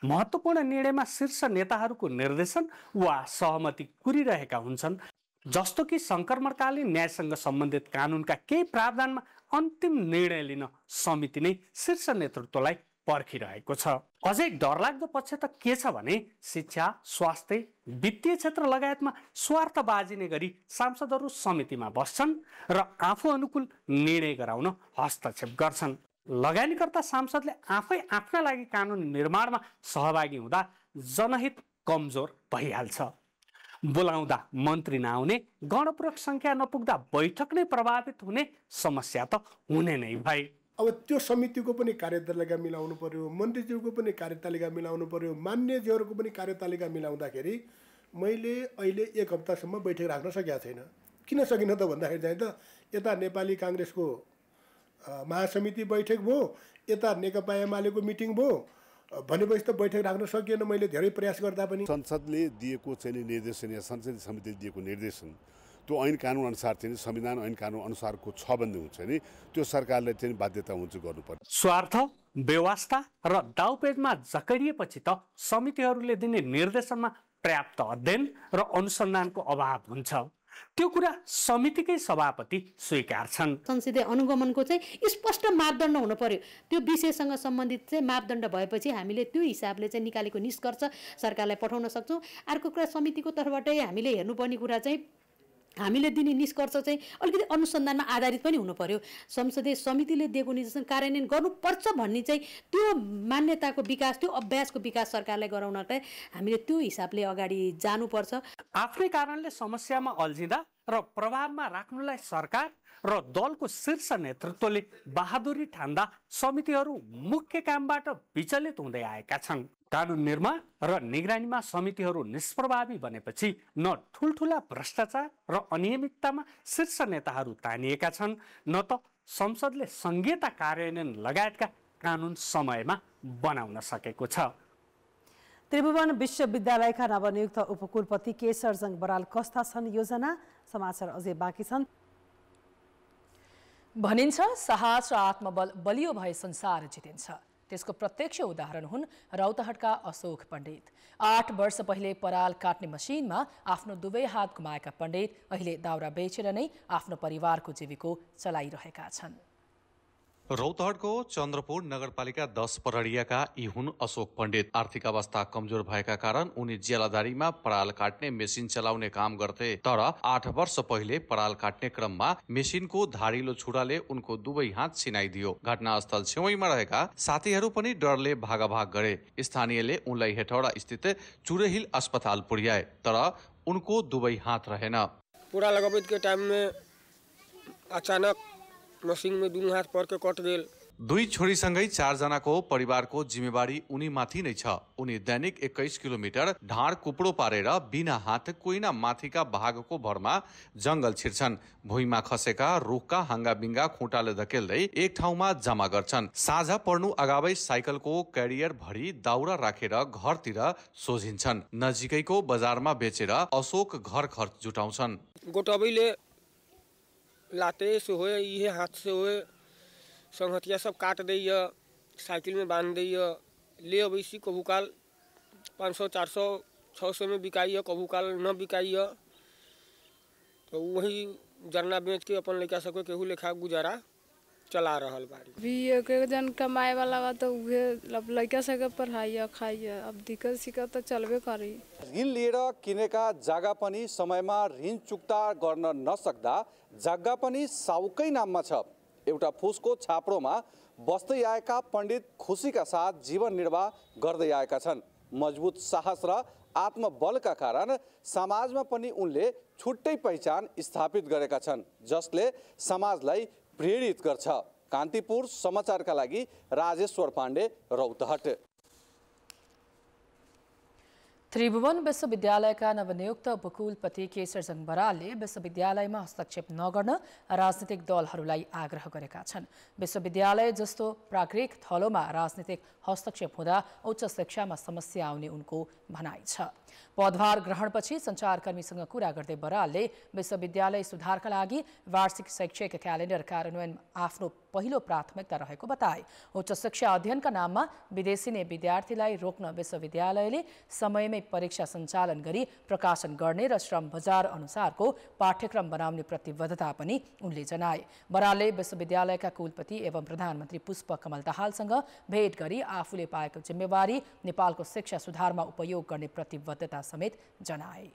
महत्त्वपूर्ण निर्णयमा शीर्ष नेताहरूको निर्देशन वा सहमति कुरिरहेका हुन्छन्। जस्तो कि संक्रमणकालीन न्यायसँग सम्बन्धित कानुनका केही प्रावधानमा अन्तिम निर्णय लिन समिति नै शीर्ष नेतृत्वलाई पर्खिरहेको छ। अझै डरलाग्दो पक्ष त के छ भने शिक्षा, स्वास्थ्य, वित्तीय क्षेत्र लगायतमा स्वार्थ बाजिने गरी सांसदहरू समितिमा बस्छन् र आफू अनुकूल निर्णय गराउन हस्तक्षेप गर्छन्। लगानीकर्ता सांसदले आफै आफ्ना लागि कानुन निर्माणमा सहभागी हुँदा जनहित कमजोर भइहाल्छ। बोलाउँदा मन्त्री नआउने, गणपूरक सङ्ख्या नपुग्दा बैठक नै प्रभावित हुने समस्या त हुने नै भए। अब त्यो समितिको पनि कार्यतालिका मिलाउनु पर्यो, मन्त्रीज्यूको पनि कार्यतालिका मिलाउनु पर्यो, मान्यज्यूहरूको पनि कार्यतालिका मिलाउँदाखेरि मैले अहिले 1 हप्तासम्म बैठक राख्न सकेको छैन। किन सकिनँ त भन्दाखेरि चाहिँ त यता नेपाली काङ्ग्रेसको महासमिति बैठक भयो, यता नेकपा एमालेको मिटिङ भयो, भनेपछि त बैठक राख्न सकिएन। मैले धेरै प्रयास गर्दा पनि संसदले दिएको चाहिँ निर्देशन या संसदीय समितिले दिएको निर्देशन त्यो ऐन कानुन अनुसार चाहिँ संविधान ऐन कानुन अनुसारको छ भन्ने हुन्छ नि, त्यो सरकारले चाहिँ बाध्यता हुन्छ गर्नुपर्छ। स्वार्थ, व्यवस्था र दाउपेचमा जकडिएपछि त समितिहरूले दिने निर्देशनमा पर्याप्त अध्ययन र अनुसन्धानको अभाव हुन्छ। त्यो कुरा समितिकै सभापति स्वीकार छन्। संसदीय अनुगमनको चाहिँ स्पष्ट मापदण्ड हुनु पर्यो। त्यो विषयसँग सम्बन्धित चाहिँ मापदण्ड भएपछि हामीले त्यो हिसाबले चाहिँ निकालेको निष्कर्ष सरकारलाई पठाउन सक्छौँ। अर्को कुरा समितिको तर्फबाटै हामीले हेर्नुपर्ने कुरा चाहिँ हामीले दिने निष्कर्ष चाहिँ अलिकति अनुसन्धानमा आधारित पनि हुनु पर्यो। संसदीय समितिले दिएको निर्देशन कार्यान्वयन गर्नुपर्छ भन्ने चाहिँ त्यो मान्यताको विकास, त्यो अभ्यासको विकास सरकारलाई गराउनलाई हामीले त्यो हिसाबले अगाडि जानुपर्छ। आफ्नै कारणले समस्यामा अल्झिँदा र प्रभावमा राख्नुलाई सरकार र दलको शीर्ष नेतृत्वले बहादुरी ठान्दा समितिहरू मुख्य कामबाट विचलित हुँदै आएका छन्। कानुन निर्माण र निगरानीमा समितिहरू निष्प्रभावी बनेपछि न ठुल्ठुला भ्रष्टाचार र अनियमिततामा शीर्ष नेताहरू तानिएका छन्, न त संसदले संहिता कार्यान्वयन लगायतका कानुन समयमा बनाउन सकेको छ। त्रिभुवन विश्वविद्यालयका नवनियुक्त उपकुलपति केशरजङ बराल कस्ता छन्? योजना समाचार अझै बाँकी छन्। भनिन्छ साहस र आत्मबल बलियो भए संसार जितिन्छ। त्यसको प्रत्यक्ष उदाहरण हुन् रौतहटका अशोक पण्डित। 8 वर्ष पहिले पराल काट्ने मसिनमा आफ्नो दुवै हात गुमाएका पण्डित अहिले दाउरा बेचेर नै आफ्नो परिवारको जीविका चलाइरहेका छन्। रौतहटको चन्द्रपुर नगरपालिका 10 परडियाका यी हुन् अशोक पण्डित। आर्थिक अवस्था कमजोर भएका कारण उनी ज्यालादारीमा पराल काट्ने मेसिन चलाउने काम गर्थे। तर 8 वर्ष पहिले पराल काट्ने क्रममा मेसिनको धारिलो छुराले उनको दुवै हात छिनाइदियो। घटनास्थल छेउैमा रहेका साथीहरू पनि डरले भागाभाग गरे। स्थानीयले उनलाई हेटौडा स्थित चुरेहिल अस्पताल पुर्याए, तर उनको दुवै हात रहेन। पूरा लगावट के टाइम में अचानक मशीन में दुनू हाथ पर के कट गेल। दुई छोरीसँगै 4 जनाको परिवारको जिम्मेवारी उनी माथि नै छ। उनी दैनिक 21 किलोमिटर ढाड कुप्रो पारेर बिना हात कोइना माथिका भागको भरमा जंगल छिर्छन्। भुइँमा खसेका रुखका हाङ्गाबिङ्गा खुट्टाले धकेल्दै एक ठाउँमा जम्मा गर्छन्। साँझ पर्नु अगावै साइकलको क्यारियर भरि दाउरा राखेर घरतिर सोझिन्छन्। नजिकैको बजारमा बेचेर अशोक घर खर्च जुटाउँछन्। गोटबैले लाते से होए, ये हाथ से होए, संगतिया सब काट दैय, साइकिल में बांध दैय, ले अवैसी कभू काल 500 400 600 में बिकाइए, कभू काल न बिकाइए। तो वही जरना बेच के अपन लड़का सबके केहू लेखा गुजारा चला रहल बाड़ी। अभी एक जन कमाए वाला बा तो उहे लड़का सबके पढ़ाइए खाइए, अब दिक्कत सिक्कत तो चलबे करी। ऋण लिएर किनेका जग्गा पनि समयमा ऋण चुक्ता गर्न नसक्दा जग्गा पनि साउकै नाममा छ। एउटा फुसको छाप्रोमा बस्दै आएका पण्डित खुसीका साथ जीवन निर्वाह गर्दै आएका छन्। मजबुत साहस र आत्मबलका कारण समाजमा पनि उनले छुट्टै पहिचान स्थापित गरेका छन्, जसले समाजलाई प्रेरित गर्छ। कान्तिपुर समाचारका लागि राजेश्वर पाण्डे, रौतहट। त्रिभुवन विश्वविद्यालयका नवनियुक्त उपकुलपति केशरजङ बरालले विश्वविद्यालयमा हस्तक्षेप नगर्न राजनीतिक दलहरूलाई आग्रह गरेका छन्। विश्वविद्यालय जस्तो प्राकृतिक थलोमा राजनीतिक हस्तक्षेप हुँदा उच्च शिक्षामा समस्या आउने उनको भनाइ छ। पदभार ग्रहणपछि सञ्चारकर्मीसँग कुरा गर्दै बरालले विश्वविद्यालय सुधारका लागि वार्षिक शैक्षिक क्यालेन्डर कार्यान्वयन आफ्नो पहिलो प्राथमिकता रहेको बताए। उच्च शिक्षा अध्ययनका नाममा विदेशी विद्यार्थीलाई रोक्न विश्वविद्यालयले समयमै परीक्षा सञ्चालन गरी प्रकाशन गर्ने र श्रम बजार अनुसारको पाठ्यक्रम बनाउने प्रतिबद्धता पनि उनले जनाए। बरालले विश्वविद्यालयका कुलपति एवं प्रधानमन्त्री पुष्पकमल दाहालसँग भेट गरी आफूले पाएको जिम्मेवारी नेपालको शिक्षा सुधारमा उपयोग गर्ने प्रतिबद्धता समेत जनाए।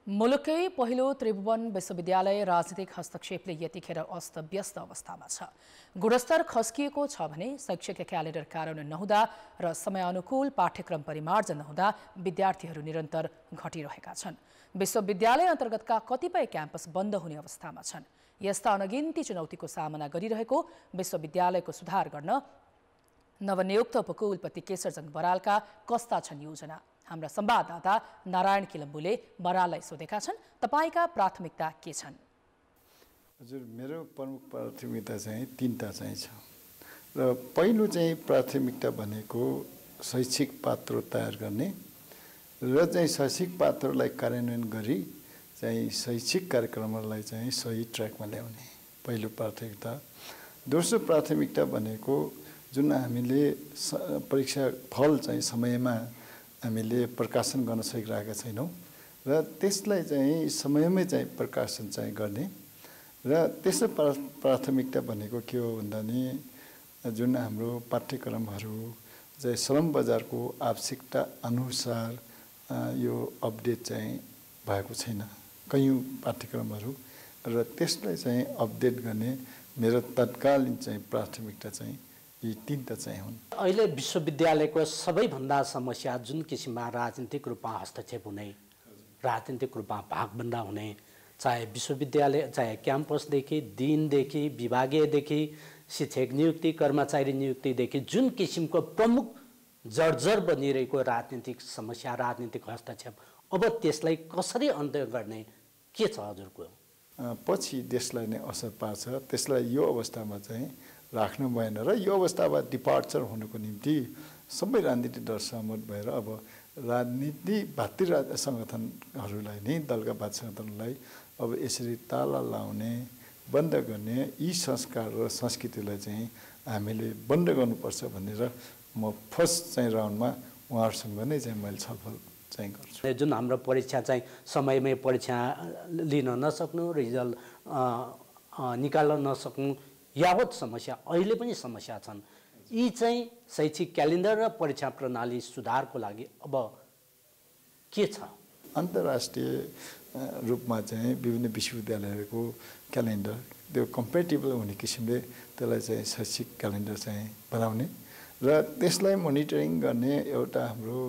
मुलुकै पहिलो त्रिभुवन विश्वविद्यालय राजनीतिक हस्तक्षेपले यतिखेर अस्तव्यस्त अवस्थामा छ। गुणस्तर खस्किएको छ भने शैक्षिक क्यालेन्डर कार्यान्वयन नहुँदा र समयानुकूल पाठ्यक्रम परिमार्जन नहुँदा विद्यार्थीहरू निरन्तर घटिरहेका छन्। विश्वविद्यालय अन्तर्गतका कतिपय क्याम्पस बन्द हुने अवस्थामा छन्। यस्ता अनगिन्ती चुनौतीको सामना गरिरहेको विश्वविद्यालयको सुधार गर्न नवनियुक्त उपकुलपति केशरजङ बरालका कस्ता छन् योजना? हाम्रा संवाददाता नारायण किलम्बुले बराललाई सोधेका छन्, तपाईका प्राथमिकता के छन्? हजुर, मेरो प्रमुख प्राथमिकता चाहिँ तीनटा चाहिँ छ र पहिलो चाहिँ प्राथमिकता भनेको शैक्षिक पात्र तयार गर्ने र चाहिँ शैक्षिक पात्रलाई कार्यान्वयन गरी चाहिँ शैक्षिक कार्यक्रमहरूलाई चाहिँ सही ट्र्याकमा ल्याउने पहिलो प्राथमिकता। दोस्रो प्राथमिकता भनेको जुन हामीले परीक्षा फल चाहिँ समयमा हामीले प्रकाशन गर्न सकिरहेका छैनौँ र त्यसलाई चाहिँ समयमै चाहिँ प्रकाशन चाहिँ गर्ने र तेस्रो प्राथमिकता भनेको के हो भन्दा नि जुन हाम्रो पाठ्यक्रमहरू चाहिँ श्रम बजारको आवश्यकता अनुसार यो अपडेट चाहिँ भएको छैन कयौँ पाठ्यक्रमहरू र त्यसलाई चाहिँ अपडेट गर्ने मेरो तत्कालीन चाहिँ प्राथमिकता चाहिँ यी तीनटा चाहिँ हुन्। अहिले विश्वविद्यालयको सबैभन्दा समस्या जुन किसिममा राजनीतिक रूपमा हस्तक्षेप हुने, राजनीतिक रूपमा भागभन्डा हुने, चाहे विश्वविद्यालय चाहे क्याम्पसदेखि दिनदेखि विभागीयदेखि शिक्षक नियुक्ति कर्मचारी नियुक्तिदेखि जुन किसिमको प्रमुख जर्जर बनिरहेको राजनीतिक समस्या राजनीतिक हस्तक्षेप, अब त्यसलाई कसरी अन्त्य गर्ने के छ हजुरको? पछि देशलाई नै असर पार्छ, त्यसलाई यो अवस्थामा चाहिँ राख्नु भएन र यो अवस्थामा डिपार्चर हुनुको निम्ति सबै राजनीतिक दल सहमत भएर अब राजनीति भातृ सङ्गठनहरूलाई नै दलका भातृ सङ्गठनलाई अब यसरी ताला लाउने बन्द गर्ने यी संस्कार र संस्कृतिलाई चाहिँ हामीले बन्द गर्नुपर्छ भनेर म फर्स्ट चाहिँ राउन्डमा उहाँहरूसँग नै चाहिँ मैले छलफल चाहिँ गर्छु। जुन हाम्रो परीक्षा चाहिँ समयमै परीक्षा लिन नसक्नु, रिजल्ट निकाल्न नसक्नु यावत समस्या अहिले पनि समस्या छन्। यी चाहिँ शैक्षिक क्यालेन्डर र परीक्षा प्रणाली सुधारको लागि अब के छ? अन्तर्राष्ट्रिय रूपमा चाहिँ विभिन्न विश्वविद्यालयहरूको क्यालेन्डर त्यो कम्पेटेबल हुने किसिमले त्यसलाई चाहिँ शैक्षिक क्यालेन्डर चाहिँ बनाउने र त्यसलाई मोनिटरिङ गर्ने एउटा हाम्रो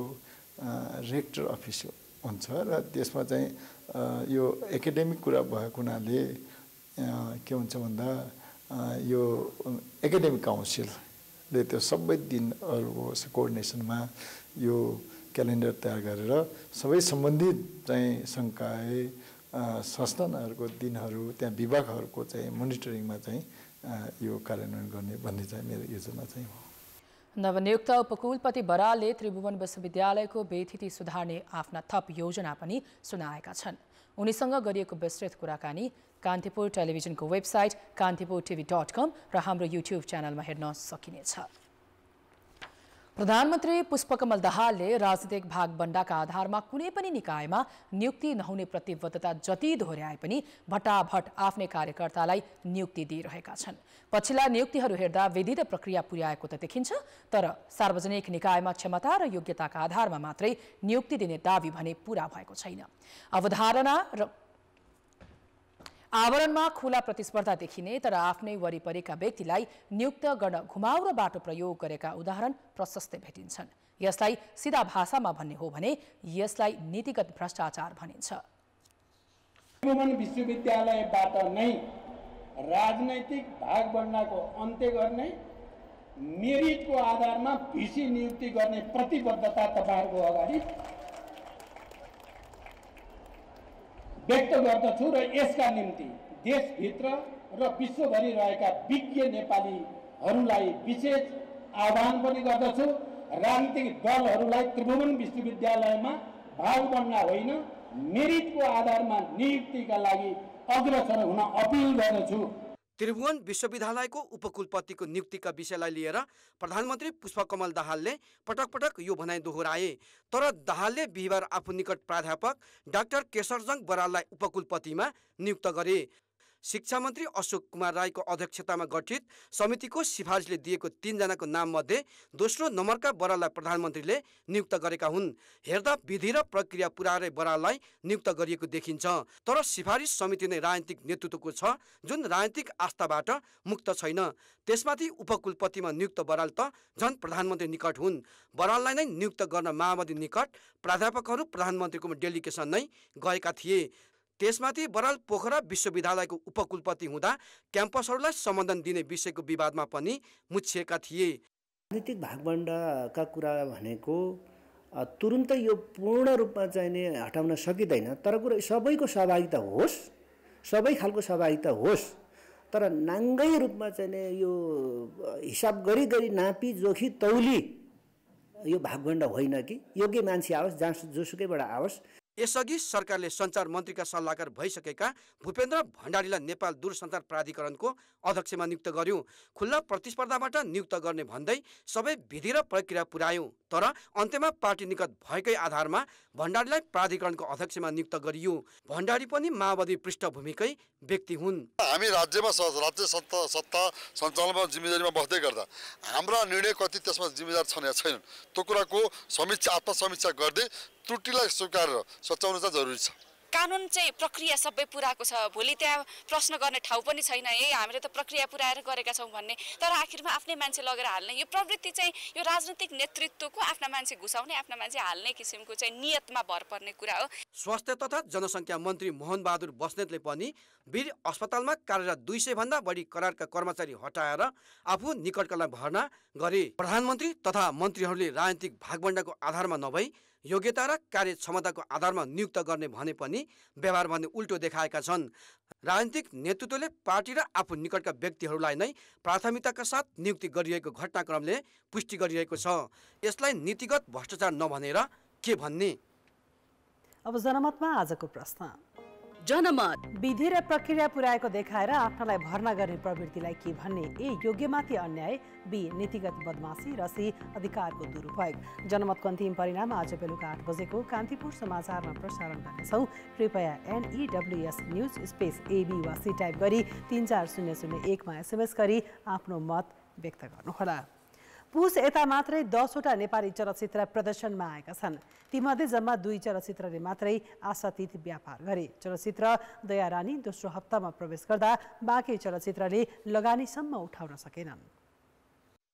रेक्टर अफिस हुन्छ र त्यसमा चाहिँ यो एकाडेमिक कुरा भएको हुनाले के हुन्छ भन्दा यो एकाडेमिक काउन्सिलले त्यो सबै दिनहरूको कोअर्डिनेसनमा यो क्यालेन्डर तयार गरेर सबै सम्बन्धित चाहिँ संकाय संस्थानहरूको दिनहरू त्यहाँ विभागहरूको चाहिँ मोनिटरिङमा चाहिँ यो कार्यान्वयन गर्ने भन्ने चाहिँ मेरो योजना चाहिँ हो। नवनियुक्त उपकुलपति बरालले त्रिभुवन विश्वविद्यालयको बेथिति सुधार्ने आफ्ना थप योजना पनि सुनाएका छन्। उनीसँग गरिएको विस्तृत कुराकानी कान्तिपुर टेलिभिजनको वेबसाइट kantipurtv.com र हाम्रो युट्युब च्यानलमा हेर्न सकिनेछ। प्रधानमन्त्री पुष्पकमल दाहालले राजनीतिक भागबण्डाका आधारमा कुनै पनि निकायमा नियुक्ति नहुने प्रतिबद्धता जति दोहोर्याए पनि भटाभट आफ्नै कार्यकर्तालाई नियुक्ति दिइरहेका छन्। पछिल्ला नियुक्तिहरू हेर्दा विधित प्रक्रिया पुर्याएको त देखिन्छ, तर सार्वजनिक निकायमा क्षमता र योग्यताका आधारमा मात्रै नियुक्ति दिने दावी भने पूरा भएको छैन। अवधारणा र आवरणमा खुला प्रतिस्पर्धा देखिने तर आफ्नै वरिपरिका व्यक्तिलाई नियुक्त गर्न घुमाउरो बाटो प्रयोग गरेका उदाहरण प्रशस्तै भेटिन्छन्। यसलाई सिधा भाषामा भन्ने हो भने यसलाई नीतिगत भ्रष्टाचार भनिन्छ। त्रिभुवन विश्वविद्यालयबाट नै राजनैतिक भागबण्डाको अन्त्य गर्ने, मेरिटको आधारमा भिसी नियुक्ति गर्ने प्रतिबद्धता तपाईहरुको अगाडि व्यक्त गर्दछु र यसका निम्ति देशभित्र र विश्वभरि रहेका विज्ञ नेपालीहरूलाई विशेष आह्वान पनि गर्दछु। राजनीतिक दलहरूलाई त्रिभुवन विश्वविद्यालयमा भागबण्डा होइन मेरिटको आधारमा नियुक्तिका लागि अग्रसर हुन अपील गर्दछु। त्रिभुवन विश्वविद्यालयको उपकुलपतिको नियुक्तिका विषयलाई लिएर प्रधानमन्त्री पुष्पकमल दाहालले पटक पटक यो भनाइ दोहोऱ्याए, तर दाहालले बिहिबार आफू निकट प्राध्यापक डाक्टर केशरजङ बराललाई उपकुलपतिमा नियुक्त गरे। शिक्षा मन्त्री अशोक कुमार राईको अध्यक्षतामा गठित समितिको सिफारिसले दिएको 3 जनाको नाम मध्ये दोस्रो नम्बरका बराललाई प्रधानमन्त्रीले नियुक्त गरेका हुन्। हेर्दा विधि र प्रक्रिया पुर्याएर बराललाई नियुक्त गरिएको देखिन्छ। तर सिफारिस समिति नै राजनीतिक नेतृत्वको छ, जुन राजनीतिक आस्थाबाट मुक्त छैन। त्यसमाथि उपकुलपतिमा नियुक्त बराल त झन् प्रधानमन्त्री निकट हुन्। बराललाई नै नियुक्त गर्न माओवादी निकट प्राध्यापकहरू प्रधानमन्त्रीको डेलिगेसन नै गएका थिए। त्यसमाथि बराल पोखरा विश्वविद्यालयको उपकुलपति हुँदा क्याम्पसहरूलाई सम्बन्धन दिने विषयको विवादमा पनि मुछिएका थिए। राजनीतिक भागबण्डाका कुरा भनेको तुरुन्तै यो पूर्ण रूपमा चाहिँ नि हटाउन सकिँदैन, तर कुरा सबैको सहभागिता होस्, सबै खालको सहभागिता होस्, तर नाङ्गै रूपमा चाहिँ नि यो हिसाब गरी गरी नापी जोखी तौली यो भागबण्डा होइन कि योग्य मान्छे आओस्, जहाँ जोसुकैबाट आओस्। यसअघि सरकारले सञ्चार मन्त्रीका सल्लाहकार भइसकेका भूपेन्द्र भण्डारीलाई नेपाल दूरसञ्चार प्राधिकरणको अध्यक्षमा नियुक्त गर्यो। खुल्ला प्रतिस्पर्धाबाट नियुक्त गर्ने भन्दै सबै विधि र प्रक्रिया पुर्यायो। तर अन्त्यमा पार्टी निकट भएकै आधारमा भण्डारीलाई प्राधिकरणको अध्यक्षमा नियुक्त गरियो। भण्डारी पनि माओवादी पृष्ठभूमिकै व्यक्ति हुन्। हामी राज्यमा राज्य सत्ता सञ्चालनमा जिम्मेदारीमा बस्दै गर्दा हाम्रा निर्णय कति त्यसमा जिम्मेदार छन् या छैनन् त्यो कुराको आत्मसमीक्षा गर्दै त्रुटिलाई स्वीकारेर सच्याउनु चाहिँ जरुरी छ। कानुन चाहिँ प्रक्रिया सबै पुराएको छ, भोलि त्यहाँ प्रश्न गर्ने ठाउँ पनि छैन, हामीले त प्रक्रिया पुराएर गरेका छौँ भन्ने, तर आखिरमा आफ्नै मान्छे लगेर हाल्ने यो प्रवृत्ति चाहिँ यो राजनीतिक नेतृत्वको आफ्ना मान्छे घुसाउने, आफ्ना मान्छे हाल्ने किसिमको चाहिँ नियतमा भर पर्ने कुरा हो। स्वास्थ्य तथा जनसङ्ख्या मन्त्री मोहन बहादुर बस्नेतले पनि वीर अस्पतालमा कार्यरत 200 भन्दा बढी करारका कर्मचारी हटाएर आफू निकटकालाई भर्ना गरे। प्रधानमन्त्री तथा मन्त्रीहरूले राजनीतिक भागबण्डाको आधारमा नभई योग्यता र कार्यक्षमताको आधारमा नियुक्त गर्ने भने पनि व्यवहार भन्ने उल्टो देखाएका छन्। राजनीतिक नेतृत्वले पार्टी र आफू निकटका व्यक्तिहरूलाई नै प्राथमिकताका साथ नियुक्ति गरिरहेको घटनाक्रमले पुष्टि गरिरहेको छ। यसलाई नीतिगत भ्रष्टाचार नभनेर के भन्ने? अब जनमतमा आजको प्रश्न। जनमत विधि र प्रक्रिया पुर्याएको देखाएर आफ्नालाई भर्ना गर्ने प्रवृत्तिलाई के भन्ने? ए योग्यमाथि अन्याय, बी नीतिगत बदमासी र सी अधिकारको दुरुपयोग। जनमतको अन्तिम परिणाम आज बेलुका 8 बजेको कान्तिपुर समाचारमा प्रसारण गर्नेछौँ। कृपया NEWS न्युज स्पेस AB वा सी टाइप गरी 34001 मा SMS गरी आफ्नो मत व्यक्त गर्नुहोला। पुस यता मात्रै 10वटा नेपाली चलचित्र प्रदर्शनमा आएका छन्। तीमध्ये जम्मा 2 चलचित्रले मात्रै आशातीत व्यापार गरे। चलचित्र दया रानी दोस्रो हप्तामा प्रवेश गर्दा बाँकी चलचित्रले लगानीसम्म उठाउन सकेनन्।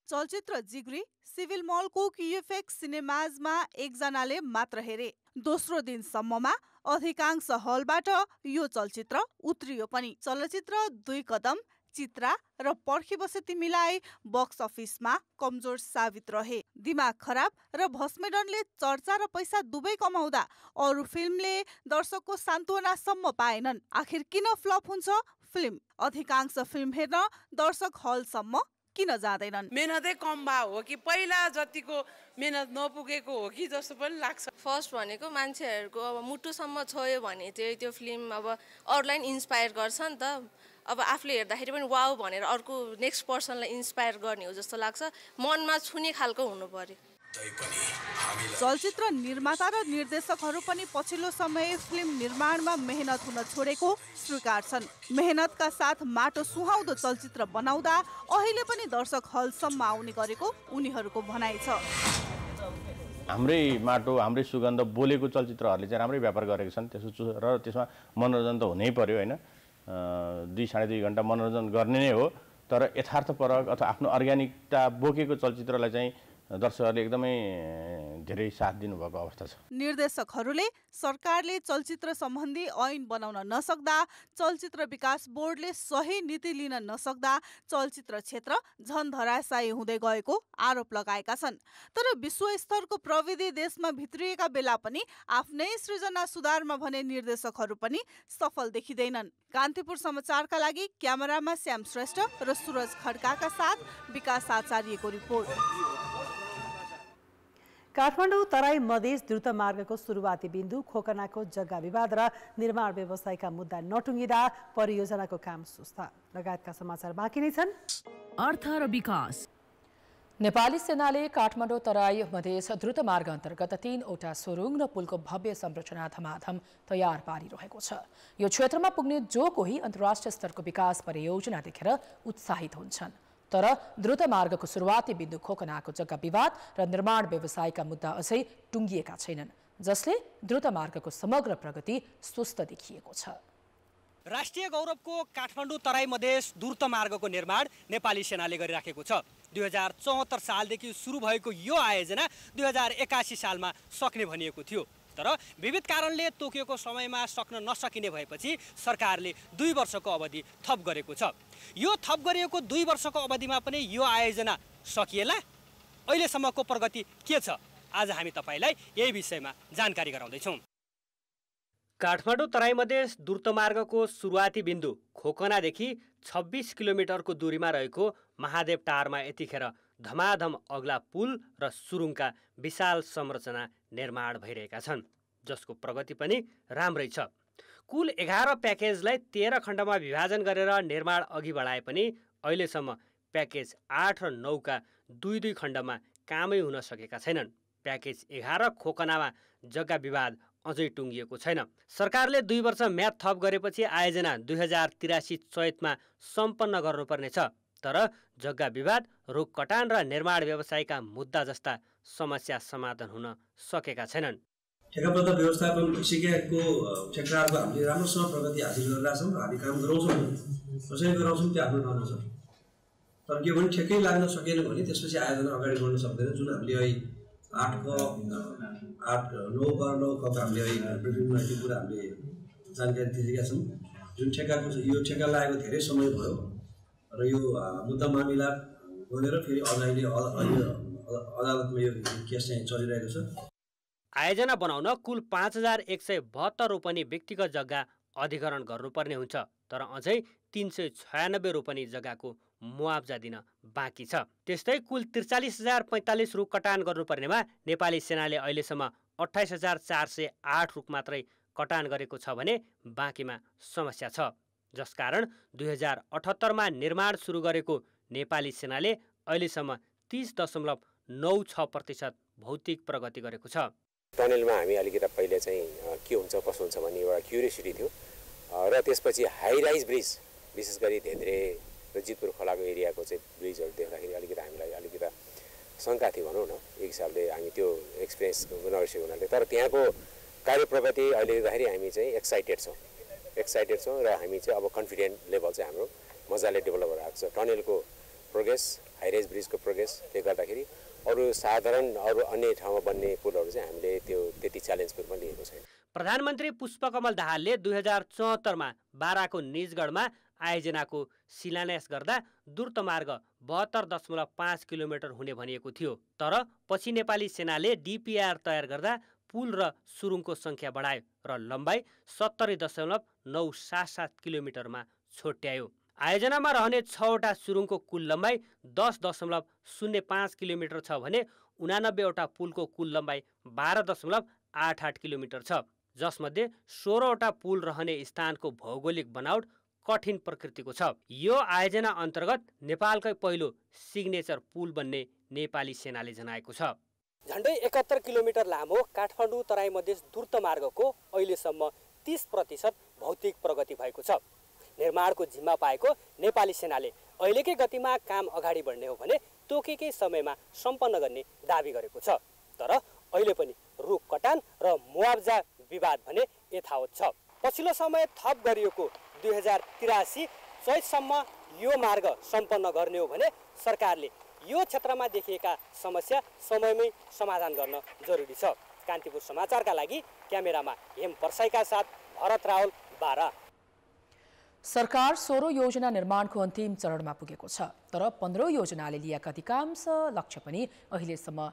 चलचित्र जिग्री सिभिल मलको QFX सिनेमाजमा 1 जनाले मात्र हेरे। दोस्रो दिनसम्ममा अधिकांश हलबाट यो चलचित्र उत्रियो पनि। चलचित्र 2 कदम, चित्रा र पर्खी बसे तिमीलाई बक्स अफिसमा कमजोर साबित रहे। दिमाग खराब र भस्मेडनले चर्चा र पैसा दुवै कमाउँदा अरू फिल्मले दर्शकको सान्त्वनासम्म पाएनन्। आखिर किन फ्लप हुन्छ फिल्म? अधिकांश फिल्म हेर्न दर्शक हलसम्म किन जाँदैनन्? मेहनतै कम भए हो कि पहिला जतिको मेहनत नपुगेको हो कि जस्तो पनि लाग्छ। फर्स्ट भनेको मान्छेहरूको अब मुटुसम्म छोयो भने चाहिँ त्यो फिल्म अब अरूलाई इन्सपायर गर्छ नि त। अब आफूले हेर्दाखेरि पनि वाउ भनेर अर्को नेक्स्ट पर्सनलाई इन्सपायर गर्ने हो जस्तो लाग्छ। मनमा छुने खालको हुनु पर्यो। चलचित्र निर्माता र निर्देशकहरू पनि पछिल्लो समय फिल्म निर्माणमा मेहनत हुन छोडेको स्वीकार छन्। मेहनतका साथ माटो सुहाउँदो चलचित्र बनाउँदा अहिले पनि दर्शक हलसम्म आउने गरेको उनीहरूको भनाइ छ। हाम्रै माटो, हाम्रै सुगन्ध बोलेको चलचित्रहरूले चाहिँ राम्रै व्यापार गरेका छन्। त्यसमा मनोरञ्जन त हुनै पर्यो होइन। 2-2.5 घन्टा मनोरञ्जन गर्ने नै हो, तर यथार्थपरक अथवा आफ्नो अर्ग्यानिकता बोकेको चलचित्रलाई चाहिँ दर्शकहरूले एकदमै धेरै साथ दिनुभएको अवस्था छ। निर्देशकहरूले सरकारले चलचित्र सम्बन्धी ऐन बनाउन नसक्दा, चलचित्र विकास बोर्डले सही नीति लिन नसक्दा चलचित्र क्षेत्र झन धराशायी हुँदै गएको आरोप लगाएका छन्। तर विश्वस्तरको प्रविधि देशमा भित्रिएका बेला पनि आफ्नै सृजना सुधारमा भने निर्देशकहरू पनि सफल देखिँदैनन्। कान्तिपुर समाचारका लागि क्यामेरामा श्याम श्रेष्ठ र सुरज खड्काका साथ विकास आचार्यको रिपोर्ट। काठमाडौँ तराई मधेस द्रुत मार्गको सुरुवाती बिन्दु खोकनाको जग्गा विवाद र निर्माण व्यवसायका मुद्दा नटुङ्गिँदा परियोजनाको काम सुस्ता लगायतका समाचार बाँकी नै छन्। अर्थ र विकास। नेपाली सेनाले काठमाडौँ तराई मधेस द्रुत मार्ग अन्तर्गत 3वटा सुरुङ र पुलको भव्य संरचना धमाधम तयार पारिरहेको छ। यो क्षेत्रमा पुग्ने जो कोही अन्तर्राष्ट्रिय स्तरको विकास परियोजना देखेर उत्साहित हुन्छन्। तर द्रुत मार्गको सुरुवाती बिन्दु खोकनाको जग्गा विवाद र निर्माण व्यवसायका मुद्दा अझै टुङ्गिएका छैनन्, जसले द्रुत मार्गको समग्र प्रगति सुस्त देखिएको छ। राष्ट्रिय गौरवको काठमाडौँ तराई मधेस द्रुत मार्गको निर्माण नेपाली सेनाले गरिराखेको छ। 2074 सालदेखि सुरु भएको यो आयोजना 2081 सालमा सक्ने भनिएको थियो। तर विविध कारणले तोकिएको समयमा सक्न नसकिने भएपछि सरकारले 2 वर्षको अवधि थप गरेको छ। यो थप गरिएको 2 वर्षको अवधिमा पनि यो आयोजना सकिएला? अहिलेसम्मको प्रगति के छ? आज हामी तपाईलाई यही विषयमा जानकारी गराउँदैछौँ। काठमाडौँ तराई मधेस द्रुतमार्गको सुरुवाती बिन्दु खोकनादेखि 26 किलोमिटरको दूरीमा रहेको महादेव टारमा यतिखेर धमाधम अग्ला पुल र सुरुङका विशाल संरचना निर्माण भइरहेका छन्, जसको प्रगति पनि राम्रै छ। कुल 11 प्याकेजलाई 13 खण्डमा विभाजन गरेर निर्माण अघि बढाए पनि अहिलेसम्म प्याकेज 8 र 9 का 2-2 खण्डमा कामै हुन सकेका छैनन्। प्याकेज 11 खोकनामा जग्गा विवाद अझै टुङ्गिएको छैन। सरकारले 2 वर्ष म्याद थप गरेपछि आयोजना 2083 चैतमा सम्पन्न गर्नुपर्नेछ। तर जग्गा विवाद, रुख कटान र निर्माण व्यवसायका मुद्दा जस्ता समस्या समाधान हुन सकेका छैनन्। ठेकापट्टा व्यवस्थापन भइसकेको ठेक्राहरूको हामीले राम्रोसँग प्रगति हासिल गरिरहेका छौँ र हामी काम गराउँछौँ। कसरी गराउँछौँ त्यो आफ्नो ठाउँमा छ। तर के भने ठेक्कै लाग्न सकेन भने त्यसपछि आयोजना अगाडि बढ्न सक्दैन। जुन हामीले अहिले 8 क 9 क हामीले विभिन्न यो कुरा हामीले जानकारी दिएका छौँ। जुन ठेकाको छ यो ठेका लागेको धेरै समय भयो र यो मुद्दा मामिला बनेर फेरि अहिले अदालतमा यो केस चाहिँ चलिरहेको छ। आयोजना बनाउन कुल 5172 रोपनी व्यक्तिगत जग्गा अधिग्रहण गर्नुपर्ने हुन्छ। तर अझै 396 रोपनी जग्गाको मुआब्जा दिन बाँकी छ। त्यस्तै कुल 43045 रुख कटान गर्नुपर्नेमा नेपाली सेनाले अहिलेसम्म 28408 रुख मात्रै कटान गरेको छ भने बाँकीमा समस्या छ। जसकारण 2078 निर्माण सुरु गरेको नेपाली सेनाले अहिलेसम्म 30.96% भौतिक प्रगति गरेको छ। टनेलमा हामी अलिकति पहिले चाहिँ के हुन्छ कसो हुन्छ भन्ने एउटा क्युरियोसिटी थियो र त्यसपछि हाई राइज ब्रिज विशेष गरी धेन्द्रे र जितपुर खोलाको एरियाको चाहिँ ब्रिजहरू देख्दाखेरि अलिकति हामीलाई अलिकति शङ्का थियो भनौँ न। एक हिसाबले हामी त्यो एक्सपिरियन्स नगरेको हुनाले। तर त्यहाँको कार्यप्रगति अहिले हेर्दाखेरि हामी चाहिँ एक्साइटेड छौँ र हामी चाहिँ अब कन्फिडेन्ट लेभल चाहिँ हाम्रो मजाले डेभलप भएर आएको छ। टनेलको प्रोग्रेस, हाई राइज ब्रिजको प्रोग्रेसले गर्दाखेरि अरू साधारण अरू अन्य ठाउँमा बन्ने पुलहरू चाहिँ हामीले त्यो त्यति च्यालेन्जपूर्ण लिएको छैन। प्रधानमन्त्री पुष्पकमल दाहालले 2074 बाराको निजगढमा आयोजनाको शिलान्यास गर्दा द्रुत मार्ग 72.5 किलोमिटर हुने भनिएको थियो। तर पछि नेपाली सेनाले डिपिआर तयार गर्दा पुल र सुरुङको सङ्ख्या बढायो र लम्बाइ 70.977 किलोमिटरमा छोट्यायो। आयोजनामा रहने 6वटा सुरुङको कुल लम्बाइ 10.05 किलोमिटर छ भने 89वटा पुलको कुल लम्बाइ 12.88 किलोमिटर छ, जसमध्ये 16वटा पुल रहने स्थानको भौगोलिक बनावट कठिन प्रकृतिको छ। यो आयोजना अन्तर्गत नेपालकै पहिलो सिग्नेचर पुल बन्ने नेपाली सेनाले जनाएको छ। झन्डै 71 किलोमिटर लामो काठमाडौँ तराई मधेस द्रुत मार्गको अहिलेसम्म 30% भौतिक प्रगति भएको छ। निर्माणको जिम्मा पाएको नेपाली सेनाले अहिलेकै गतिमा काम अगाडि बढ्ने हो भने तोकेकै समयमा सम्पन्न गर्ने दाबी गरेको छ। तर अहिले पनि रुख कटान र मुआब्जा विवाद भने यथावत छ। पछिल्लो समय थप गरिएको 2083 चैतसम्म यो मार्ग सम्पन्न गर्ने हो भने सरकारले यो क्षेत्रमा देखिएका समस्या समयमै समाधान गर्न जरुरी छ। कान्तिपुर समाचारका लागि क्यामेरामा हेम पर्साईका साथ भरत रावल, बारा। सरकार 16 योजना निर्माणको अन्तिम चरणमा पुगेको छ। तर 15 योजनाले लिएका अधिकांश लक्ष्य पनि अहिलेसम्म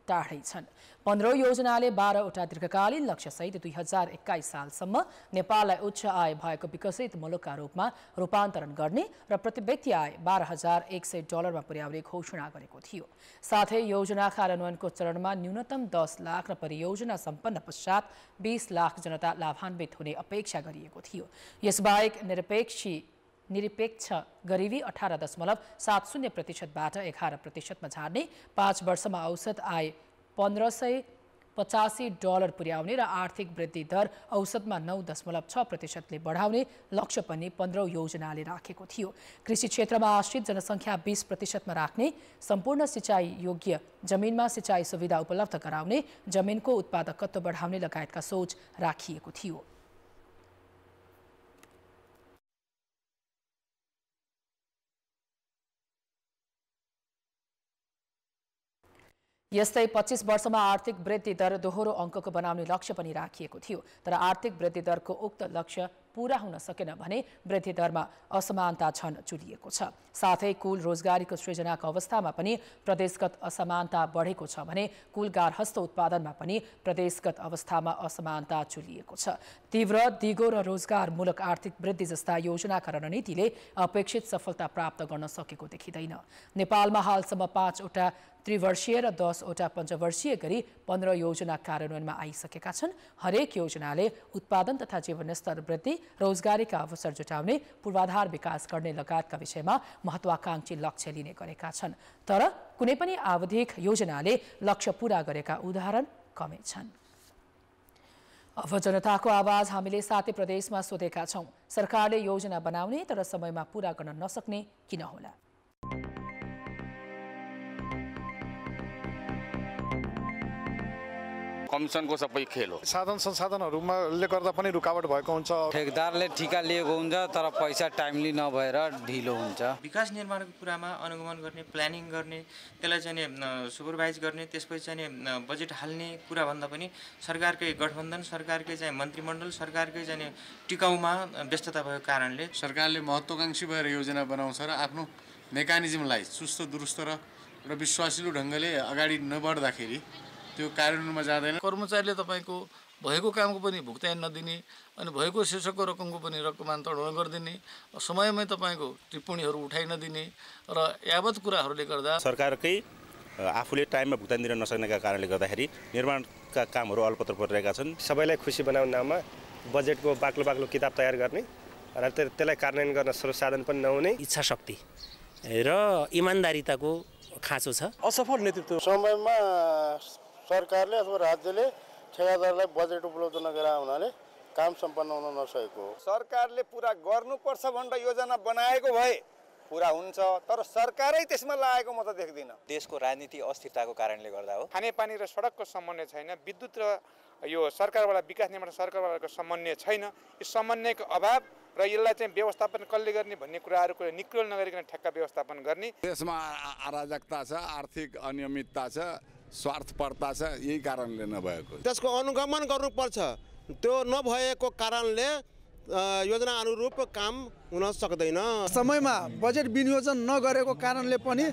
टाढै छन्। 15 योजनाले 12वटा दीर्घकालीन लक्ष्यसहित 2021 सालसम्म नेपाललाई उच्च आय भएको विकसित मुलुकका रूपमा रूपान्तरण गर्ने र प्रति व्यक्ति आय $12,100 पुर्याउने घोषणा गरेको थियो। साथै योजना कार्यान्वयनको चरणमा न्यूनतम 10 लाख र परियोजना सम्पन्न पश्चात 20 लाख जनता लाभान्वित हुने अपेक्षा गरिएको थियो। यसबाहेक निरपेक्ष गरिबी 18.70%बाट 11%मा झार्ने, 5 वर्षमा औसत आय $1585 पुर्याउने र आर्थिक वृद्धि दर औसतमा 9.6%ले बढाउने लक्ष्य पनि 15 योजनाले राखेको थियो। कृषि क्षेत्रमा आश्रित जनसङ्ख्या 20%मा राख्ने, सम्पूर्ण सिँचाइ योग्य जमिनमा सिँचाइ सुविधा उपलब्ध गराउने, जमिनको उत्पादकत्व बढाउने लगायतका सोच राखिएको थियो। यस्तै 25 वर्षमा आर्थिक वृद्धि दर दोहोरो अङ्कको बनाउने लक्ष्य पनि राखिएको थियो। तर आर्थिक वृद्धि दरको उक्त लक्ष्य पूरा हुन सकेन भने वृद्धि दरमा असमानता झन चुलिएको छ। साथै कुल रोजगारीको सृजनाको अवस्थामा पनि प्रदेशगत असमानता बढेको छ भने कुल गार्हस्थ उत्पादनमा पनि प्रदेशगत अवस्थामा असमानता चुलिएको छ। तीव्र, दिगो र रोजगारमूलक आर्थिक वृद्धि जस्ता योजनाका रणनीतिले अपेक्षित सफलता प्राप्त गर्न सकेको देखिँदैन। नेपालमा हालसम्म 5 वटा त्रिवर्षीय र 10 वटा पञ्चवर्षीय गरी 15 योजना कार्यान्वयनमा आइसकेका छन्। हरेक योजनाले उत्पादन तथा जीवनस्तर वृद्धि, रोजगारीका अवसर जुटाउने, पूर्वाधार विकास गर्ने लगायतका विषयमा महत्वाकांक्षी लक्ष्य लिने गरेका छन्। तर कुनै पनि आवधिक योजनाले लक्ष्य पूरा गरेका उदाहरण कमै छन्। अब जनताको आवाज हामीले 7 प्रदेशमा सोधेका छौं। सरकारले योजना बनाउने तर समयमा पूरा गर्न नसक्ने किन होला? कमिसनको सबै खेल हो। साधन संसाधनहरूले गर्दा पनि रुकावट भएको हुन्छ। ठेकदारले ठिका लिएको हुन्छ तर पैसा टाइमली नभएर ढिलो हुन्छ। विकास निर्माणको कुरामा अनुगमन गर्ने, प्लानिङ गर्ने, त्यसलाई चाहिँ सुपरभाइज गर्ने, त्यसपछि चाहिँ बजेट हाल्ने कुरा भन्दा पनि सरकारकै गठबन्धन, सरकारकै चाहिँ मन्त्रीमण्डल, सरकारकै चाहिँ टिकाउमा व्यस्तता भएको कारणले सरकारले महत्त्वाकांक्षी भएर योजना बनाउँछ र आफ्नो मेकानिजमलाई चुस्त दुरुस्त र विश्वासिलो ढङ्गले अगाडि नबढ्दाखेरि त्यो कार्यान्वयनमा जाँदैन। कर्मचारीले तपाईँको भएको कामको पनि भुक्तानी नदिने अनि भएको शीर्षकको रकमको पनि रकमान्तरण नगरिदिने, समयमै तपाईँको टिप्पणीहरू उठाइ नदिने र यावत कुराहरूले गर्दा सरकारकै आफूले टाइममा भुक्तानी दिन नसक्नेका कारणले गर्दाखेरि निर्माणका कामहरू अल्पत्र परिरहेका छन्। सबैलाई खुसी बनाउने नाममा बजेटको बाक्लो किताब तयार गर्ने र त्यसलाई कार्यान्वयन गर्न स्रोत साधन पनि नहुने, इच्छा शक्ति र इमान्दारिताको खाँचो छ। असफल नेतृत्व समयमा सरकारले अथवा राज्यले ठेकेदारलाई बजेट उपलब्ध नगराए हुनाले काम सम्पन्न हुन नसकेको। सरकारले पुरा गर्नुपर्छ भनेर योजना बनाएको भए पुरा हुन्छ, तर सरकारै त्यसमा लागेको म त देख्दिनँ। देशको राजनीति अस्थिरताको कारणले गर्दा हो। खानेपानी र सडकको समन्वय छैन, विद्युत र यो सरकारवाला विकास निर्माण सरकारवालाको समन्वय छैन। यो समन्वयको अभाव र यसलाई चाहिँ व्यवस्थापन कसले गर्ने भन्ने कुराहरूको निक्रोल नगरिकन ठ्याक्क व्यवस्थापन गर्ने। देशमा अराजकता छ, आर्थिक अनियमितता छ, स्वार्थपरता छ, यही कारणले नभएको। त्यसको अनुगमन गर्नुपर्छ। त्यो नभएको कारणले योजना अनुरूप काम हुन सक्दैन। समयमा बजेट विनियोजन नगरेको कारणले पनि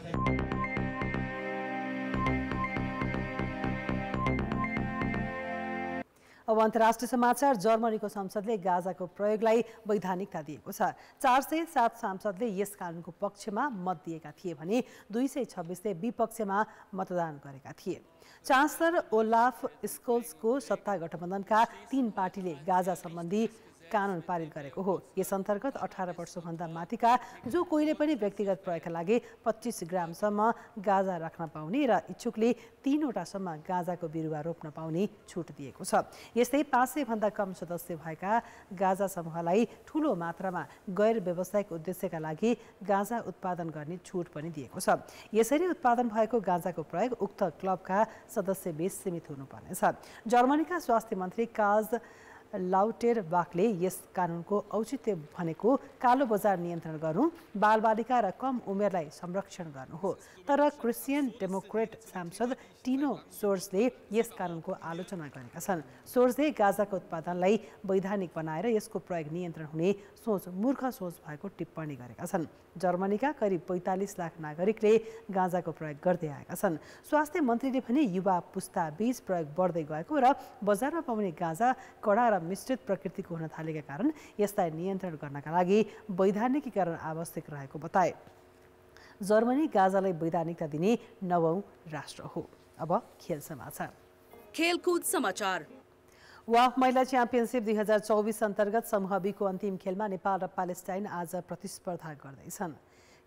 अब अन्तर्राष्ट्रिय समाचार। जर्मनीको संसदले गाजाको प्रयोगलाई वैधानिकता दिएको छ। 407 सांसदले यस कानुनको पक्षमा मत दिएका थिए भने 226ले विपक्षमा मतदान गरेका थिए। चान्सलर ओलाफ स्कोल्सको सत्ता गठबन्धनका 3 पार्टीले गाजा सम्बन्धी कानुन पारित गरेको हो। यस अन्तर्गत 18 वर्षभन्दा माथिका जो कोहीले पनि व्यक्तिगत प्रयोगका लागि 25 ग्रामसम्म गाजा राख्न पाउने र इच्छुकले 3 वटासम्म गाजाको बिरुवा रोप्न पाउने छुट दिएको छ। यस्तै 500 भन्दा कम सदस्य भएका गाजा समूहलाई ठूलो मात्रामा गैर व्यावसायिक उद्देश्यका लागि गाजा उत्पादन गर्ने छुट पनि दिएको छ। यसरी उत्पादन भएको गाजाको प्रयोग उक्त क्लबका सदस्यबीच सीमित हुनुपर्नेछ। जर्मनीका स्वास्थ्य मन्त्री काज लाउटेरबाखले यस कानुनको औचित्य भनेको कालो बजार नियन्त्रण गर्नु, बालबालिका र कम उमेरलाई संरक्षण गर्नु हो। तर क्रिस्चियन डेमोक्रेट सांसद टिनो सोर्सले यस कानुनको आलोचना गरेका छन्। सोर्सले गाजाको उत्पादनलाई वैधानिक बनाएर यसको प्रयोग नियन्त्रण हुने सोच मूर्ख सोच भएको टिप्पणी गरेका छन्। जर्मनीका करिब 45 लाख नागरिकले गाजाको प्रयोग गर्दै आएका छन्। स्वास्थ्य मन्त्रीले भने युवा पुस्ता बीच प्रयोग बढ्दै गएको र बजारमा पाउने गाजा कडा र मिश्रित प्रकृतिको हुन थालेका कारण यसलाई नियन्त्रण गर्नका लागि वैधानिकीकरण आवश्यक रहेको बताए। जर्मनी गाजालाई वैधानिकता दिने 9औं राष्ट्र हो। अब खेल समाचार। खेलकुद समाचार। वाफ महिला च्याम्पियनसिप 2024 अन्तर्गत समूह बीको अन्तिम खेलमा नेपाल र प्यालेस्टाइन आज प्रतिस्पर्धा गर्दैछन्।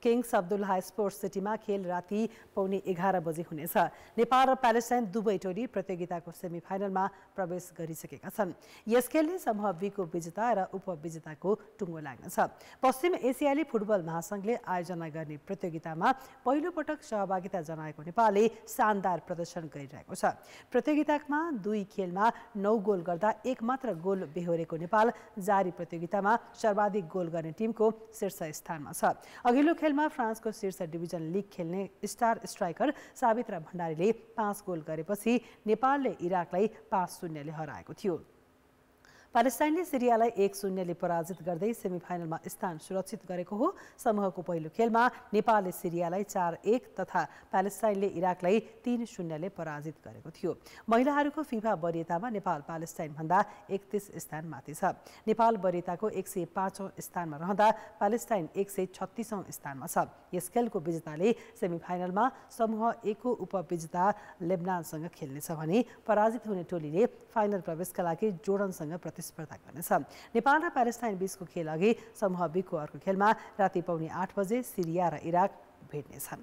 किङ्स अब्दुल्लाह स्पोर्ट्स सिटीमा खेल राति 11:15 बजे हुनेछ। नेपाल र प्यालेस्टाइन दुवै टोली प्रतियोगिताको सेमिफाइनलमा प्रवेश गरिसकेका छन्। यस खेलले समूह बीको विजेता र उपविजेताको टुङ्गो लाग्नेछ। पश्चिम एसियाली फुटबल महासङ्घले आयोजना गर्ने प्रतियोगितामा पहिलो पटक सहभागिता जनाएको नेपालले शानदार प्रदर्शन गरिरहेको छ। प्रतियोगितामा 2 खेलमा 9 गोल गर्दा एक मात्र गोल बेहोरेको नेपाल जारी प्रतियोगितामा सर्वाधिक गोल गर्ने टिमको शीर्ष स्थानमा छ। अघिल्लो खेलमा फ्रान्सको शीर्ष डिभिजन लिग खेल्ने स्टार स्ट्राइकर सावित्रा भण्डारीले 5 गोल गरेपछि नेपालले इराकलाई 5-0 ले हराएको थियो। प्यालेस्टाइनले सिरियालाई 1-0 ले पराजित गर्दै सेमिफाइनलमा स्थान सुरक्षित गरेको हो। समूहको पहिलो खेलमा नेपालले सिरियालाई 4-1 तथा प्यालेस्टाइनले इराकलाई 3-0 ले पराजित गरेको थियो। महिलाहरूको फिफा वरियतामा नेपाल प्यालेस्टाइनभन्दा 31 स्थान माथि छ। नेपाल वरियताको 105औं स्थानमा रहँदा प्यालेस्टाइन 136औं स्थानमा छ। यस खेलको विजेताले सेमिफाइनलमा समूह ए को उपविजेता लेबनानसँग खेल्नेछ भने पराजित हुने टोलीले फाइनल प्रवेशका लागि जोर्डनसँग प्रतिस्पर्धा गर्नेछ। नेपाल र प्यालेस्टाइन बीचको खेल अघि समूह बीको अर्को खेलमा राति 8:15 बजे सिरिया र इराक भेट्नेछन्।